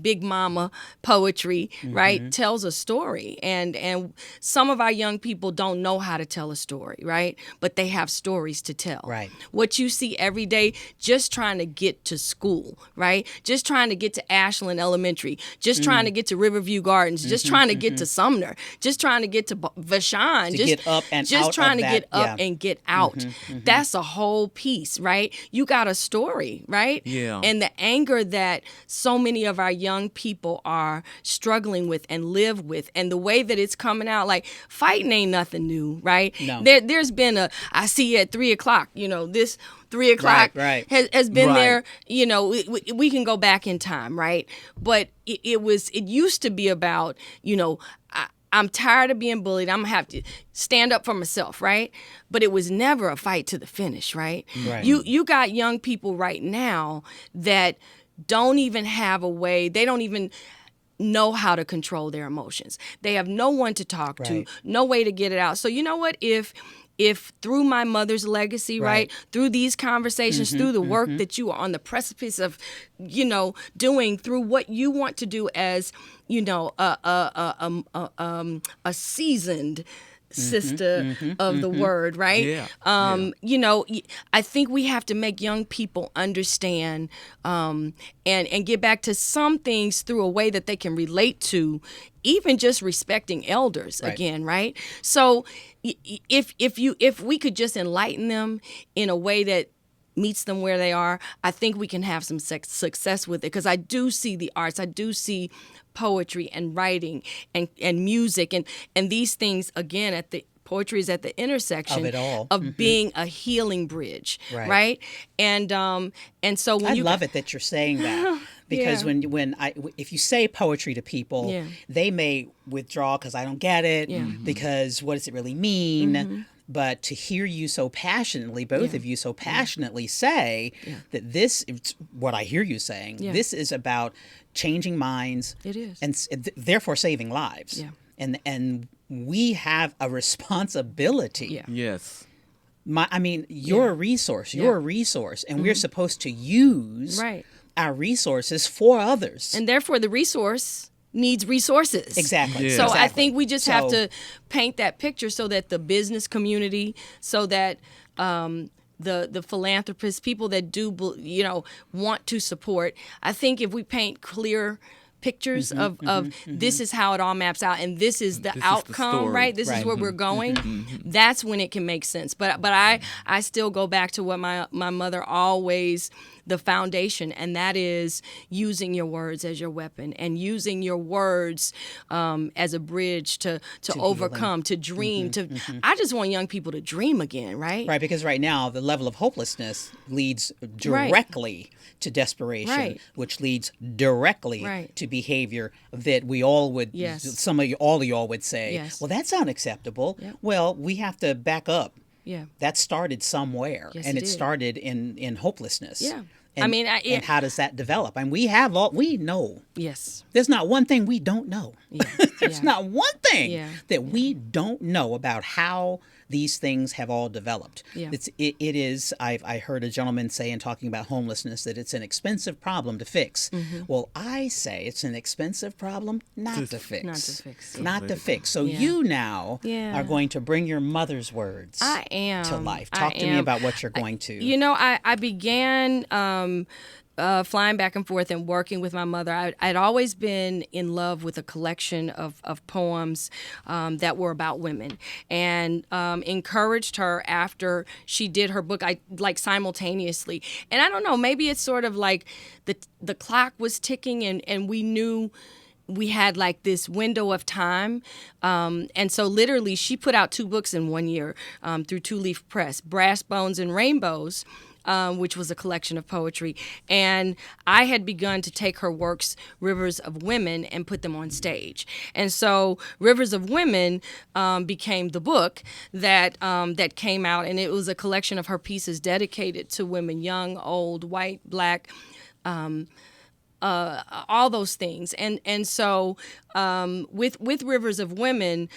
big mama poetry, right, tells a story. And some of our young people don't know how to tell a story, right? But they have stories to tell. Right. What you see every day, just trying to get to school, right? Just trying to get to Ashland Elementary, just trying to get to Riverview Gardens, just trying to get to Sumner, just trying to get to Vashon, To just get up and just out trying of to that, get up yeah. and get out. That's a whole piece, right? You got a story, right? Yeah. And the anger that so many of our young people are struggling with and live with, and the way that it's coming out, like fighting ain't nothing new, right? No. There's been I see you at 3:00, you know, this 3:00 Right. has been Right. there, you know, we can go back in time, right? But it used to be about, you know, I'm tired of being bullied. I'm going to have to stand up for myself, right? But it was never a fight to the finish, right? Right. You got young people right now that don't even have a way, they don't even know how to control their emotions. They have no one to talk to, Right. no way to get it out. So you know what? If through my mother's legacy, right, through these conversations, through the work that you are on the precipice of, you know, doing, through what you want to do as, you know, a seasoned sister of the word, right? Yeah. You know, I think we have to make young people understand and get back to some things through a way that they can relate to, even just respecting elders again, right? So if we could just enlighten them in a way that meets them where they are, I think we can have some success with it, because I do see the arts, I do see poetry and writing and music and these things, again, poetry is at the intersection Of it all. of being a healing bridge, Right. right? And so when I you love it that you're saying that, because Yeah. if you say poetry to people, Yeah. they may withdraw because I don't get it, Yeah. because what does it really mean? But to hear you so passionately, both Yeah. of you so passionately say that this, it's what I hear you saying, Yeah. this is about changing minds. It is. And therefore saving lives. Yeah. And we have a responsibility. Yeah. Yes. You're a resource. You're a resource, and we're supposed to use Right. our resources for others. And therefore the resource needs resources. Exactly. Yeah. So I Exactly. think we just have So- to paint that picture so that the business community, so that the philanthropists, people that do, you know, want to support. I think if we paint clear pictures of this is how it all maps out, and this is the outcome, right? This is where we're going. That's when it can make sense. But I still go back to what my mother always, the foundation, and that is using your words as your weapon and using your words as a bridge to overcome, to dream. I just want young people to dream again, right? Right, because right now the level of hopelessness leads directly to desperation, which leads directly to behavior that we all would, all of y'all would say, well, that's unacceptable. Well, we have to back up. Yeah, that started somewhere, and it started in hopelessness. Yeah, and, and how does that develop? And we know. Yes, there's not one thing we don't know. Yeah. There's not one thing that we don't know about how these things have all developed. Yeah. It is. I heard a gentleman say in talking about homelessness that it's an expensive problem to fix. Well, I say it's an expensive problem not to fix. Not to fix. So you now are going to bring your mother's words to life. Talk to me about what you're going to. I began flying back and forth and working with my mother. I'd always been in love with a collection of poems that were about women, and encouraged her after she did her book, simultaneously. And I don't know, maybe it's sort of like the clock was ticking, and we knew we had like this window of time. And so literally she put out 2 books in 1 year through Two Leaf Press, Brass Bones and Rainbows, which was a collection of poetry. And I had begun to take her works, Rivers of Women, and put them on stage. And so Rivers of Women became the book that came out, and it was a collection of her pieces dedicated to women, young, old, white, black, all those things. And so with Rivers of Women,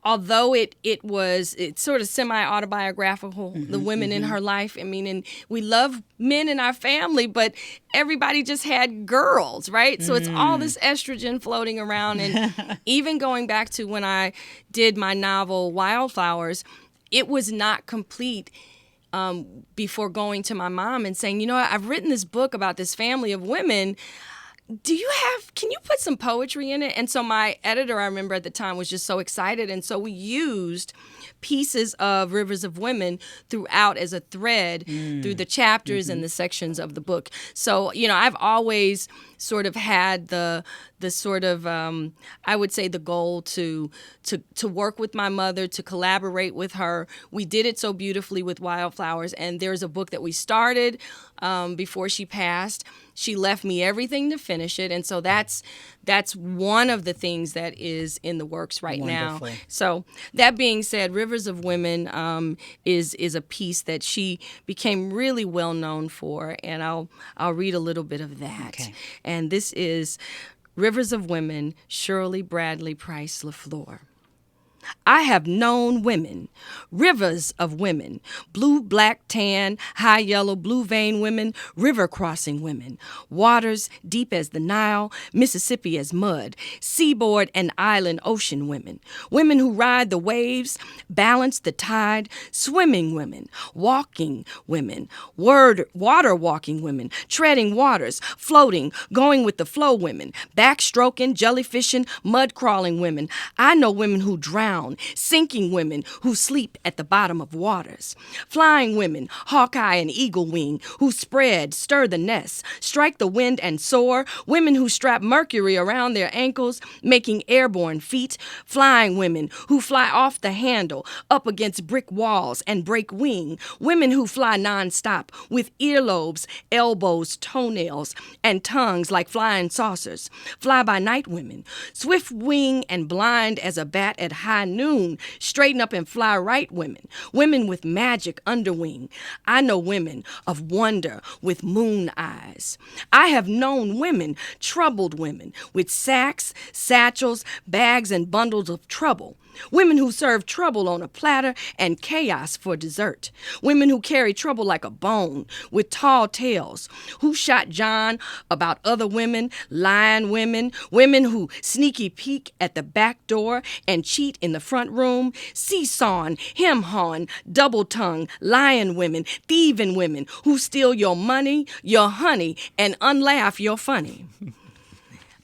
although it's sort of semi-autobiographical, the women in her life. And we love men in our family, but everybody just had girls, right? So it's all this estrogen floating around. And even going back to when I did my novel Wildflowers, it was not complete before going to my mom and saying, I've written this book about this family of women. Can you put some poetry in it? And so my editor, I remember at the time, was just so excited. And so we used pieces of Rivers of Women throughout as a thread through the chapters and the sections of the book. So, I've always sort of had the sort of, I would say, the goal to work with my mother, to collaborate with her. We did it so beautifully with Wildflowers. And there's a book that we started before she passed. She left me everything to finish it. And so that's one of the things that is in the works right now. So that being said, Rivers of Women is a piece that she became really well known for. And I'll read a little bit of that. Okay. And this is Rivers of Women, Shirley Bradley Price LeFlore. I have known women, rivers of women, blue, black, tan, high yellow, blue vein women, river crossing women, waters deep as the Nile, Mississippi as mud, seaboard and island ocean women, women who ride the waves, balance the tide, swimming women, walking women, water walking women, treading waters, floating, going with the flow women, backstroking, jellyfishing, mud crawling women. I know women who drown, sinking women who sleep at the bottom of waters, flying women, hawkeye and eagle wing, who stir the nest, strike the wind and soar, women who strap mercury around their ankles, making airborne feet, flying women who fly off the handle, up against brick walls and break wing, women who fly nonstop with earlobes, elbows, toenails, and tongues like flying saucers, fly-by-night women, swift wing and blind as a bat at high noon, straighten up and fly right women, women with magic underwing. I know women of wonder with moon eyes. I have known women, troubled women, with sacks, satchels, bags, and bundles of trouble. Women who serve trouble on a platter and chaos for dessert. Women who carry trouble like a bone with tall tales. Who shot John about other women, lying women. Women who sneaky peek at the back door and cheat in the front room. Seesawing, hem-hawing, double-tongued, lying women, thieving women who steal your money, your honey, and unlaugh your funny.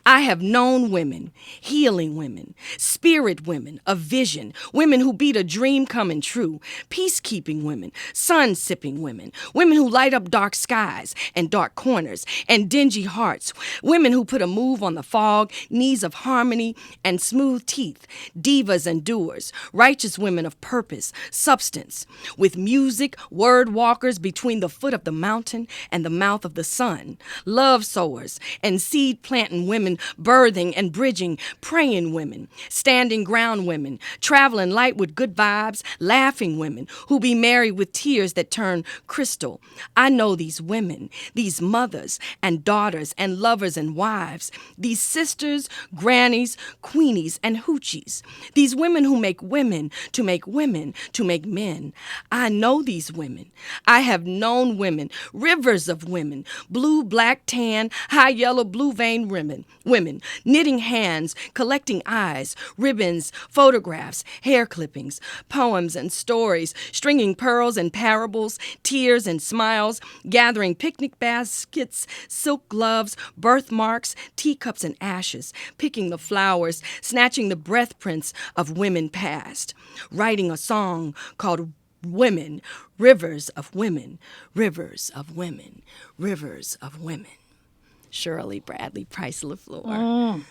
I have known women, healing women, spirit women of vision, women who beat a dream coming true, peacekeeping women, sun-sipping women, women who light up dark skies and dark corners and dingy hearts, women who put a move on the fog, knees of harmony and smooth teeth, divas and doers, righteous women of purpose, substance, with music, word walkers between the foot of the mountain and the mouth of the sun, love sowers and seed planting women, birthing and bridging, praying women, standing ground women, traveling light with good vibes, laughing women who be merry with tears that turn crystal. I know these women, these mothers and daughters and lovers and wives, these sisters, grannies, queenies and hoochies, these women who make women to make women to make men. I know these women. I have known women, rivers of women, blue, black, tan, high yellow, blue vein women, knitting hands, collecting eyes, ribbons, photographs, hair clippings, poems and stories, stringing pearls and parables, tears and smiles, gathering picnic baskets, silk gloves, birthmarks, teacups and ashes, picking the flowers, snatching the breath prints of women past, writing a song called Women, Rivers of Women, Rivers of Women, Rivers of Women. Shirley Bradley Price LeFlore.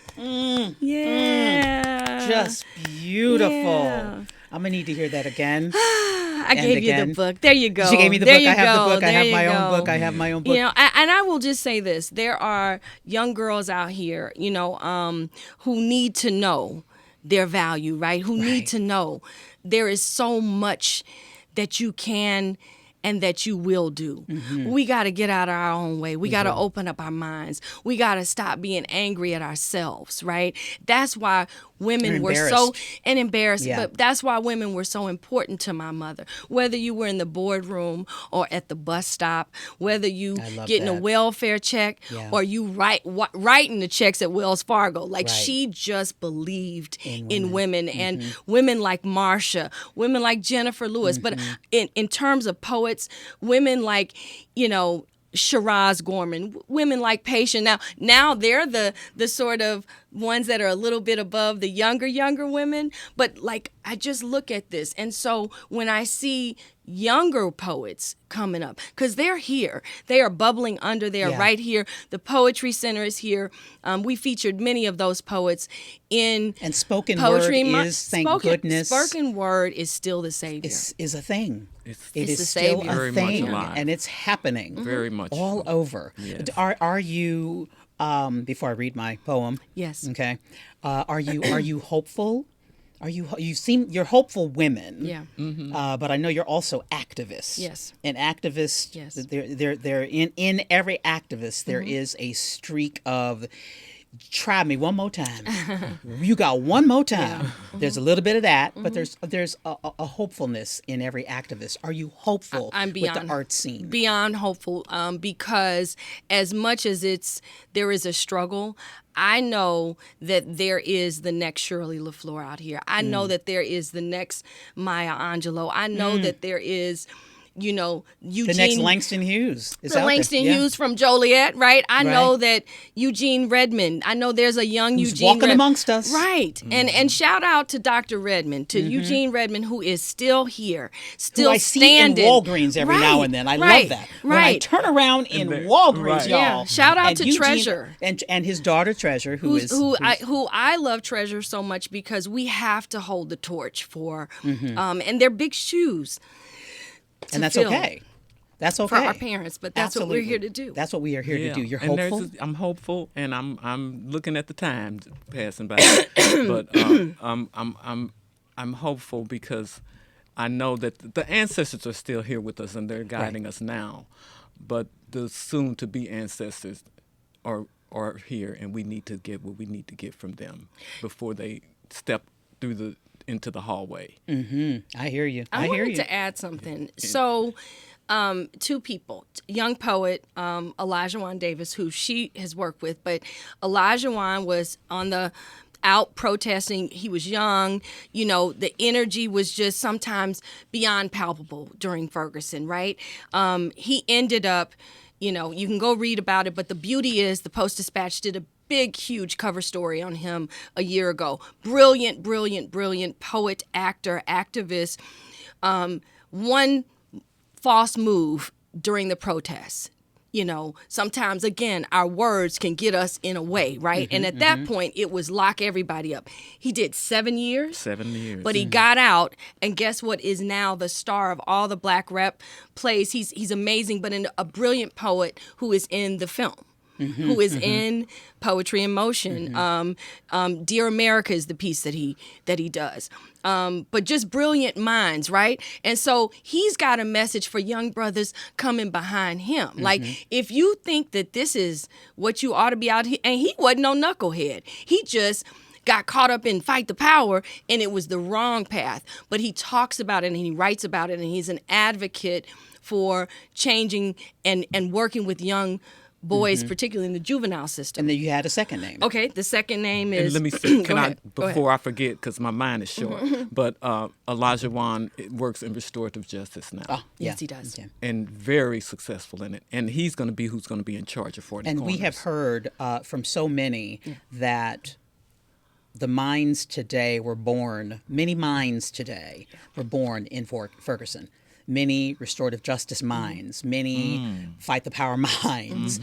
Yeah. Just beautiful. Yeah. I'm going to need to hear that again. I gave you the book. There you go. She gave me the there book. You I have go. the book. I there have you my go. own book. I have my own book. You know, and I will just say this. There are young girls out here, who need to know their value, right? Who need to know there is so much that you can and that you will do. Mm-hmm. We got to get out of our own way. We got to open up our minds. We got to stop being angry at ourselves, right? That's why women were so embarrassed. Yeah. But that's why women were so important to my mother. Whether you were in the boardroom or at the bus stop, whether you getting a welfare check or you writing the checks at Wells Fargo, she just believed in women and women like Marsha, women like Jennifer Lewis. But in terms of poets, women like, Shiraz Gorman, women like Patient. Now they're the sort of ones that are a little bit above the younger women. But I just look at this. And so when I see younger poets coming up, because they're here, they are bubbling under, they are right here. The Poetry Center is here. We featured many of those poets in and spoken poetry word is, thank goodness. Spoken word is still the savior. Is a thing. It's is still a very thing, much alive. and it's happening very much all over. Yes. Are you? Before I read my poem, yes. Okay. Are you hopeful? You're hopeful women. Yeah. Mm-hmm. But I know you're also activists. Yes. And activists. Yes. They're in every activist there is a streak of. Try me one more time. You got one more time. There's a little bit of that, but there's a hopefulness in every activist. Are you hopeful I'm beyond, with the art scene? Beyond hopeful, because as much as there is a struggle, I know that there is the next Shirley LeFlore out here. I know that there is the next Maya Angelou. I know that there is. Eugene, the next Langston Hughes is out Langston there. Hughes from Joliet, right? I know that Eugene Redmond. I know there's a young Who's Eugene walking amongst us, right? And shout out to Dr. Redmond, to Eugene Redmond, who is still here, still who I standing. see in Walgreens every now and then. I love that. When I turn around in Walgreens, y'all. Yeah. Shout out to Eugene, Treasure and his daughter Treasure, who I love Treasure so much because we have to hold the torch for, and they're big shoes. And that's okay. That's okay. For our parents, but that's what we're here to do. That's what we are here to do. You're and hopeful? I'm hopeful, and I'm looking at the time passing by. But I'm hopeful because I know that the ancestors are still here with us, and they're guiding us now. But the soon-to-be ancestors are here, and we need to get what we need to get from them before they step into the hallway. I hear you. I wanted to add something. So, two people, young poet Elijah Wan Davis, who she has worked with, but Elijah Wan was out protesting. He was young. The energy was just sometimes beyond palpable during Ferguson, right? He ended up, you can go read about it, but the beauty is the Post-Dispatch did a big, huge cover story on him a year ago. Brilliant, brilliant, brilliant poet, actor, activist. One false move during the protests. Sometimes, again, our words can get us in a way, right? And at that point, it was lock everybody up. He did 7 years. 7 years. But he got out, and guess what is now the star of all the Black rep plays? He's amazing, but a brilliant poet who is in the film. Who is in Poetry in Motion. Dear America is the piece that he does. But just brilliant minds, right? And so he's got a message for young brothers coming behind him. Like, if you think that this is what you ought to be out here, and he wasn't no knucklehead. He just got caught up in fight the power, and it was the wrong path. But he talks about it, and he writes about it, and he's an advocate for changing and working with young boys, particularly in the juvenile system. And then you had a second name. Okay, the second name is... And let me say, Go ahead. before I forget, because my mind is short, but Elijah Wan works in restorative justice now. Oh, yeah. Yes, he does. Okay. And very successful in it. And he's going to be who's going to be in charge of 40 And Corners. we have heard from so many that the minds today were born, many minds today were born in Ferguson. Many restorative justice minds, many fight the power minds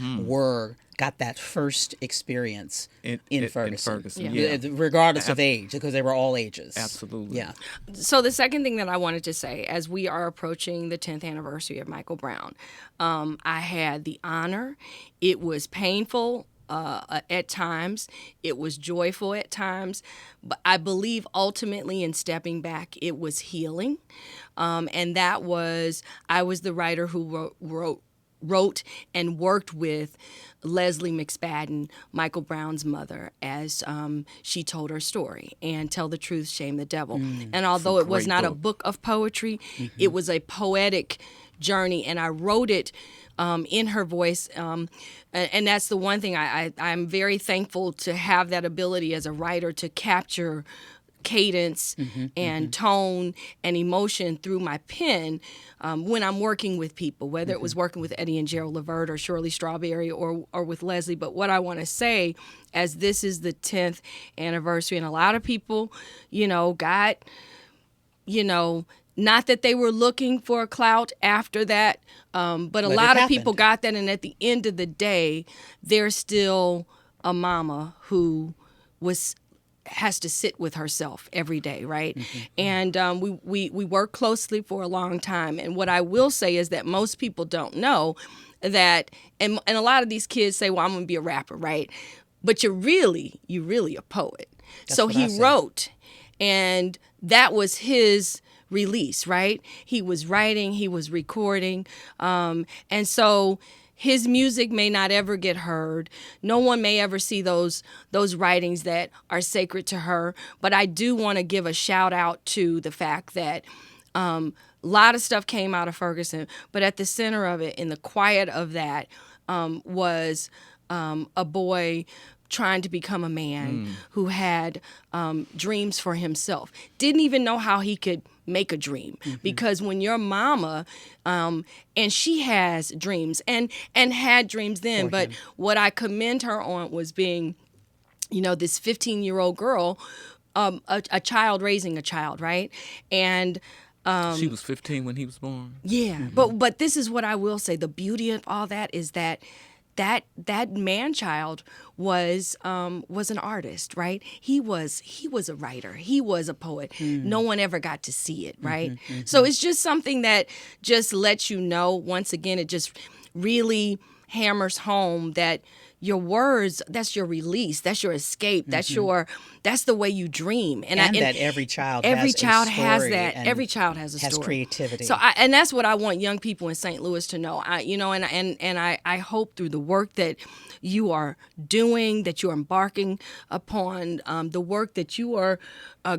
got that first experience in Ferguson. Yeah. Regardless of age, because they were all ages. Absolutely. Yeah. So the second thing that I wanted to say, as we are approaching the 10th anniversary of Michael Brown, I had the honor. It was painful at times. It was joyful at times. But I believe ultimately in stepping back, it was healing. And that was, I was the writer who wrote and worked with Leslie McSpadden, Michael Brown's mother, as she told her story, and Tell the Truth, Shame the Devil. And although it was not a book of poetry, it was a poetic journey, and I wrote it in her voice. And that's the one thing I'm very thankful to have that ability as a writer to capture cadence and tone and emotion through my pen when I'm working with people, whether it was working with Eddie and Gerald Levert or Shirley Strawberry or with Leslie. But what I want to say, as this is the 10th anniversary, and a lot of people, got, not that they were looking for a clout after that, but a lot of people got that. And at the end of the day, there's still a mama who has to sit with herself every day, right? And we work closely for a long time. And what I will say is that most people don't know that, and a lot of these kids say, well, I'm going to be a rapper, right? But you're really a poet. So he wrote, and that was his release, right? He was writing, he was recording. And so his music may not ever get heard. No one may ever see those writings that are sacred to her. But I do want to give a shout out to the fact that a lot of stuff came out of Ferguson, but at the center of it, in the quiet of that, was a boy trying to become a man who had dreams for himself. Didn't even know how he could make a dream, because when your mama and she has dreams and had dreams then, but what I commend her on was being, this 15-year-old girl, a child raising a child, right? And she was 15 when he was born. Yeah, but this is what I will say: the beauty of all that is that man-child was an artist, right? He was a writer. He was a poet. No one ever got to see it, right? So it's just something that just lets you know. Once again, it just really hammers home that your words, that's your release, that's your escape, that's the way you dream. And that every child has that. Every child has a story. Has creativity. So and that's what I want young people in St. Louis to know. I hope through the work that you are doing, that you're embarking upon, the work that you are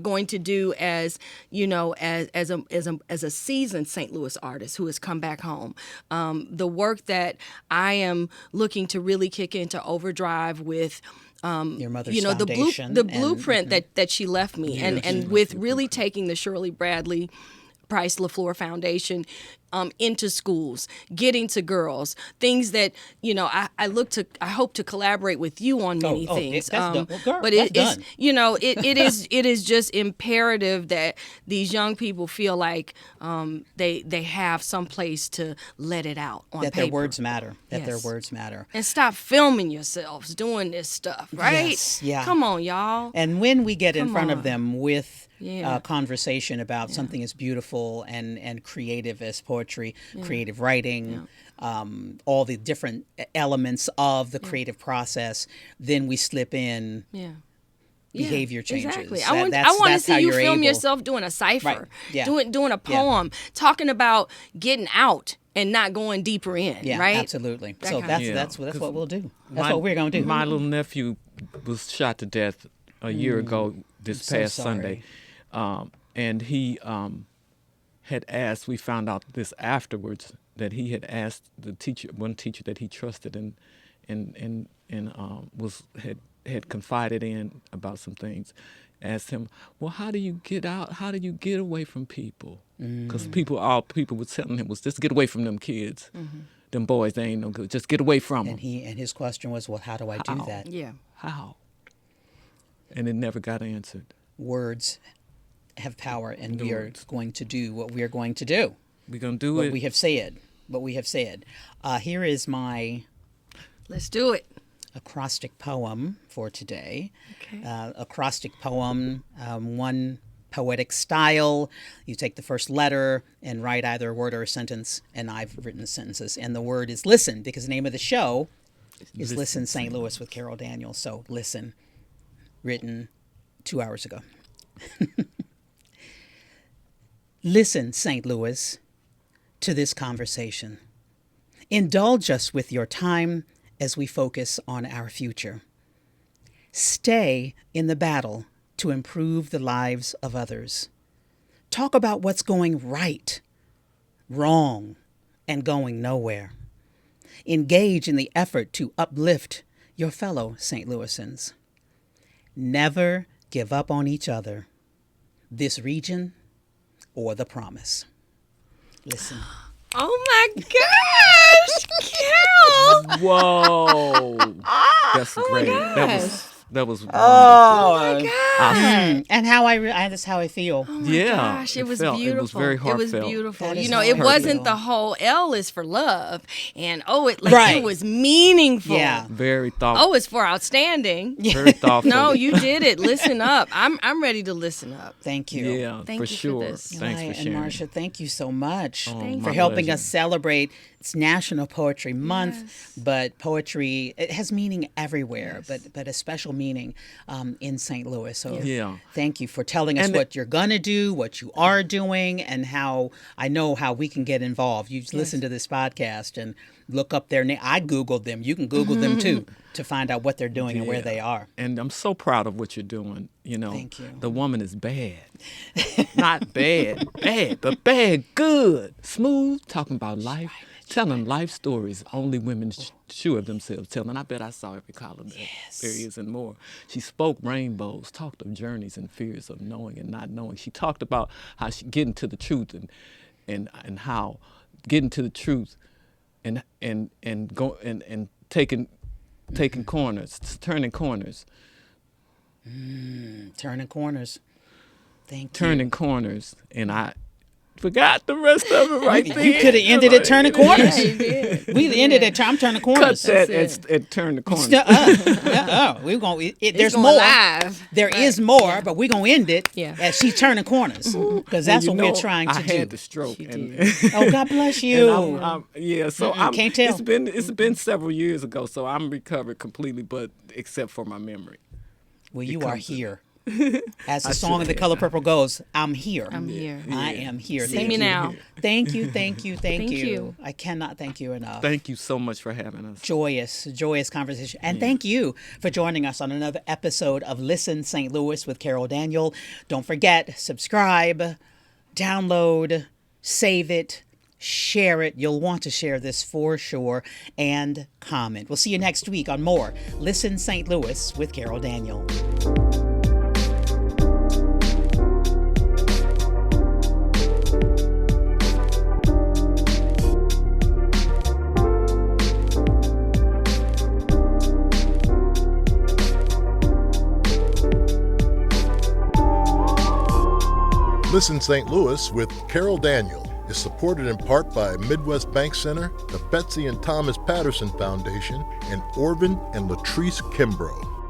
going to do as a seasoned St. Louis artist who has come back home. The work that I am looking to really kick into overdrive with your mother's foundation, the blueprint that she left me, and with really taking the Shirley Bradley Price LeFlore Foundation into schools, getting to girls, things that, you know, I hope to collaborate with you on many things. That's done. Well, girl, but that's it's, done. you know, it is just imperative that these young people feel like they have some place to let it out on That paper. their words matter. That their Yes. words matter. And stop filming yourselves doing this stuff, right? Yes, yeah. Come on, y'all. And when we get in Come front of on. them with Yeah. conversation about something as beautiful and creative as poetry, creative writing, all the different elements of the creative process, then we slip in behavior changes. Exactly. That- I want to that's how see you you're film able- yourself doing a cipher, Right. Yeah. doing a poem, talking about getting out and not going deeper in, Yeah, right? absolutely. That So kind of- that's Yeah, what we'll do. That's what we're going to do. My little nephew was shot to death a year ago this so past sorry. Sunday. And he had asked, we found out this afterwards, that he had asked the teacher, one teacher that he trusted and had confided in about some things, asked him, well, how do you get out? How do you get away from people? Because all people were telling him was, just get away from them kids. Them boys, they ain't no good. Just get away from them. And his question was, well, how do I do How? that? Yeah. How? And it never got answered. Words have power, and we are Words. going to do what we are going to do. We're going to do What it. we have said. What we have said. Here is my Let's do it. acrostic poem for today. Okay. Acrostic poem, one poetic style. You take the first letter and write either a word or a sentence, and I've written sentences. And the word is listen, because the name of the show is Listen St. Louis with Carol Daniels. So listen, written 2 hours ago. Listen, St. Louis, to this conversation. Indulge us with your time as we focus on our future. Stay in the battle to improve the lives of others. Talk about what's going right, wrong, and going nowhere. Engage in the effort to uplift your fellow St. Louisans. Never give up on each other, this region, or the promise. Listen. Oh my gosh, Carol! Whoa. That's great. gosh. That was wonderful. Oh my gosh! And that's how I feel. Oh my Yeah, gosh, it was beautiful. It was very It was heartfelt. beautiful. That You is know, it heartfelt. wasn't the whole L is for love, and Right. it was meaningful. Yeah. Very thoughtful. Oh, it's for outstanding. Very thoughtful. No, you did it. Listen up. I'm ready to listen up. Thank you. Yeah, Thank for you for sure. this. Thanks Lyah for sharing. and Marsha, thank you so much Thank for you. helping pleasure. us celebrate. It's National Poetry Month, Yes. but poetry, it has meaning everywhere, but a special meaning in St. Louis. So Yeah. thank you for telling us And what you're going to do, what you are doing, and how we can get involved. You listen to this podcast and look up their name. I Googled them. You can Google them too to find out what they're doing and where Yeah. they are. And I'm so proud of what you're doing. You know, Thank you. The woman is bad. Not bad, but bad, good, smooth, talking about life, telling life stories only women sure of themselves telling. I bet I saw every column that there is and more. She spoke rainbows, talked of journeys and fears of knowing and not knowing. She talked about how she getting to the truth and how getting to the truth and taking corners, turning corners. Turning corners. Thank you. Turning corners, and I forgot the rest of it right there. You could have ended at turning corners. Yeah, you did. We ended at I'm turning Cut corners. that That's and turn the corner. We're gonna. It's There's going more. live. There is more, but we're gonna end it as she's turning corners because that's Well, what you we're know, trying to I do. had the stroke, and, Oh, God bless you. so can't tell. It's been several years ago, so I'm recovered completely, but except for my memory. Well, you are comes to here. As the song of The Color Purple goes, I'm here. I'm here. I am here. See Thank me you. now. Thank you. Thank you. I cannot thank you enough. Thank you so much for having us. Joyous conversation. And thank you for joining us on another episode of Listen St. Louis with Carol Daniel. Don't forget, subscribe, download, save it, share it. You'll want to share this for sure, and comment. We'll see you next week on more Listen St. Louis with Carol Daniel. Listen St. Louis with Carol Daniel is supported in part by Midwest Bank Center, the Betsy and Thomas Patterson Foundation, and Orvin and Latrice Kimbrough.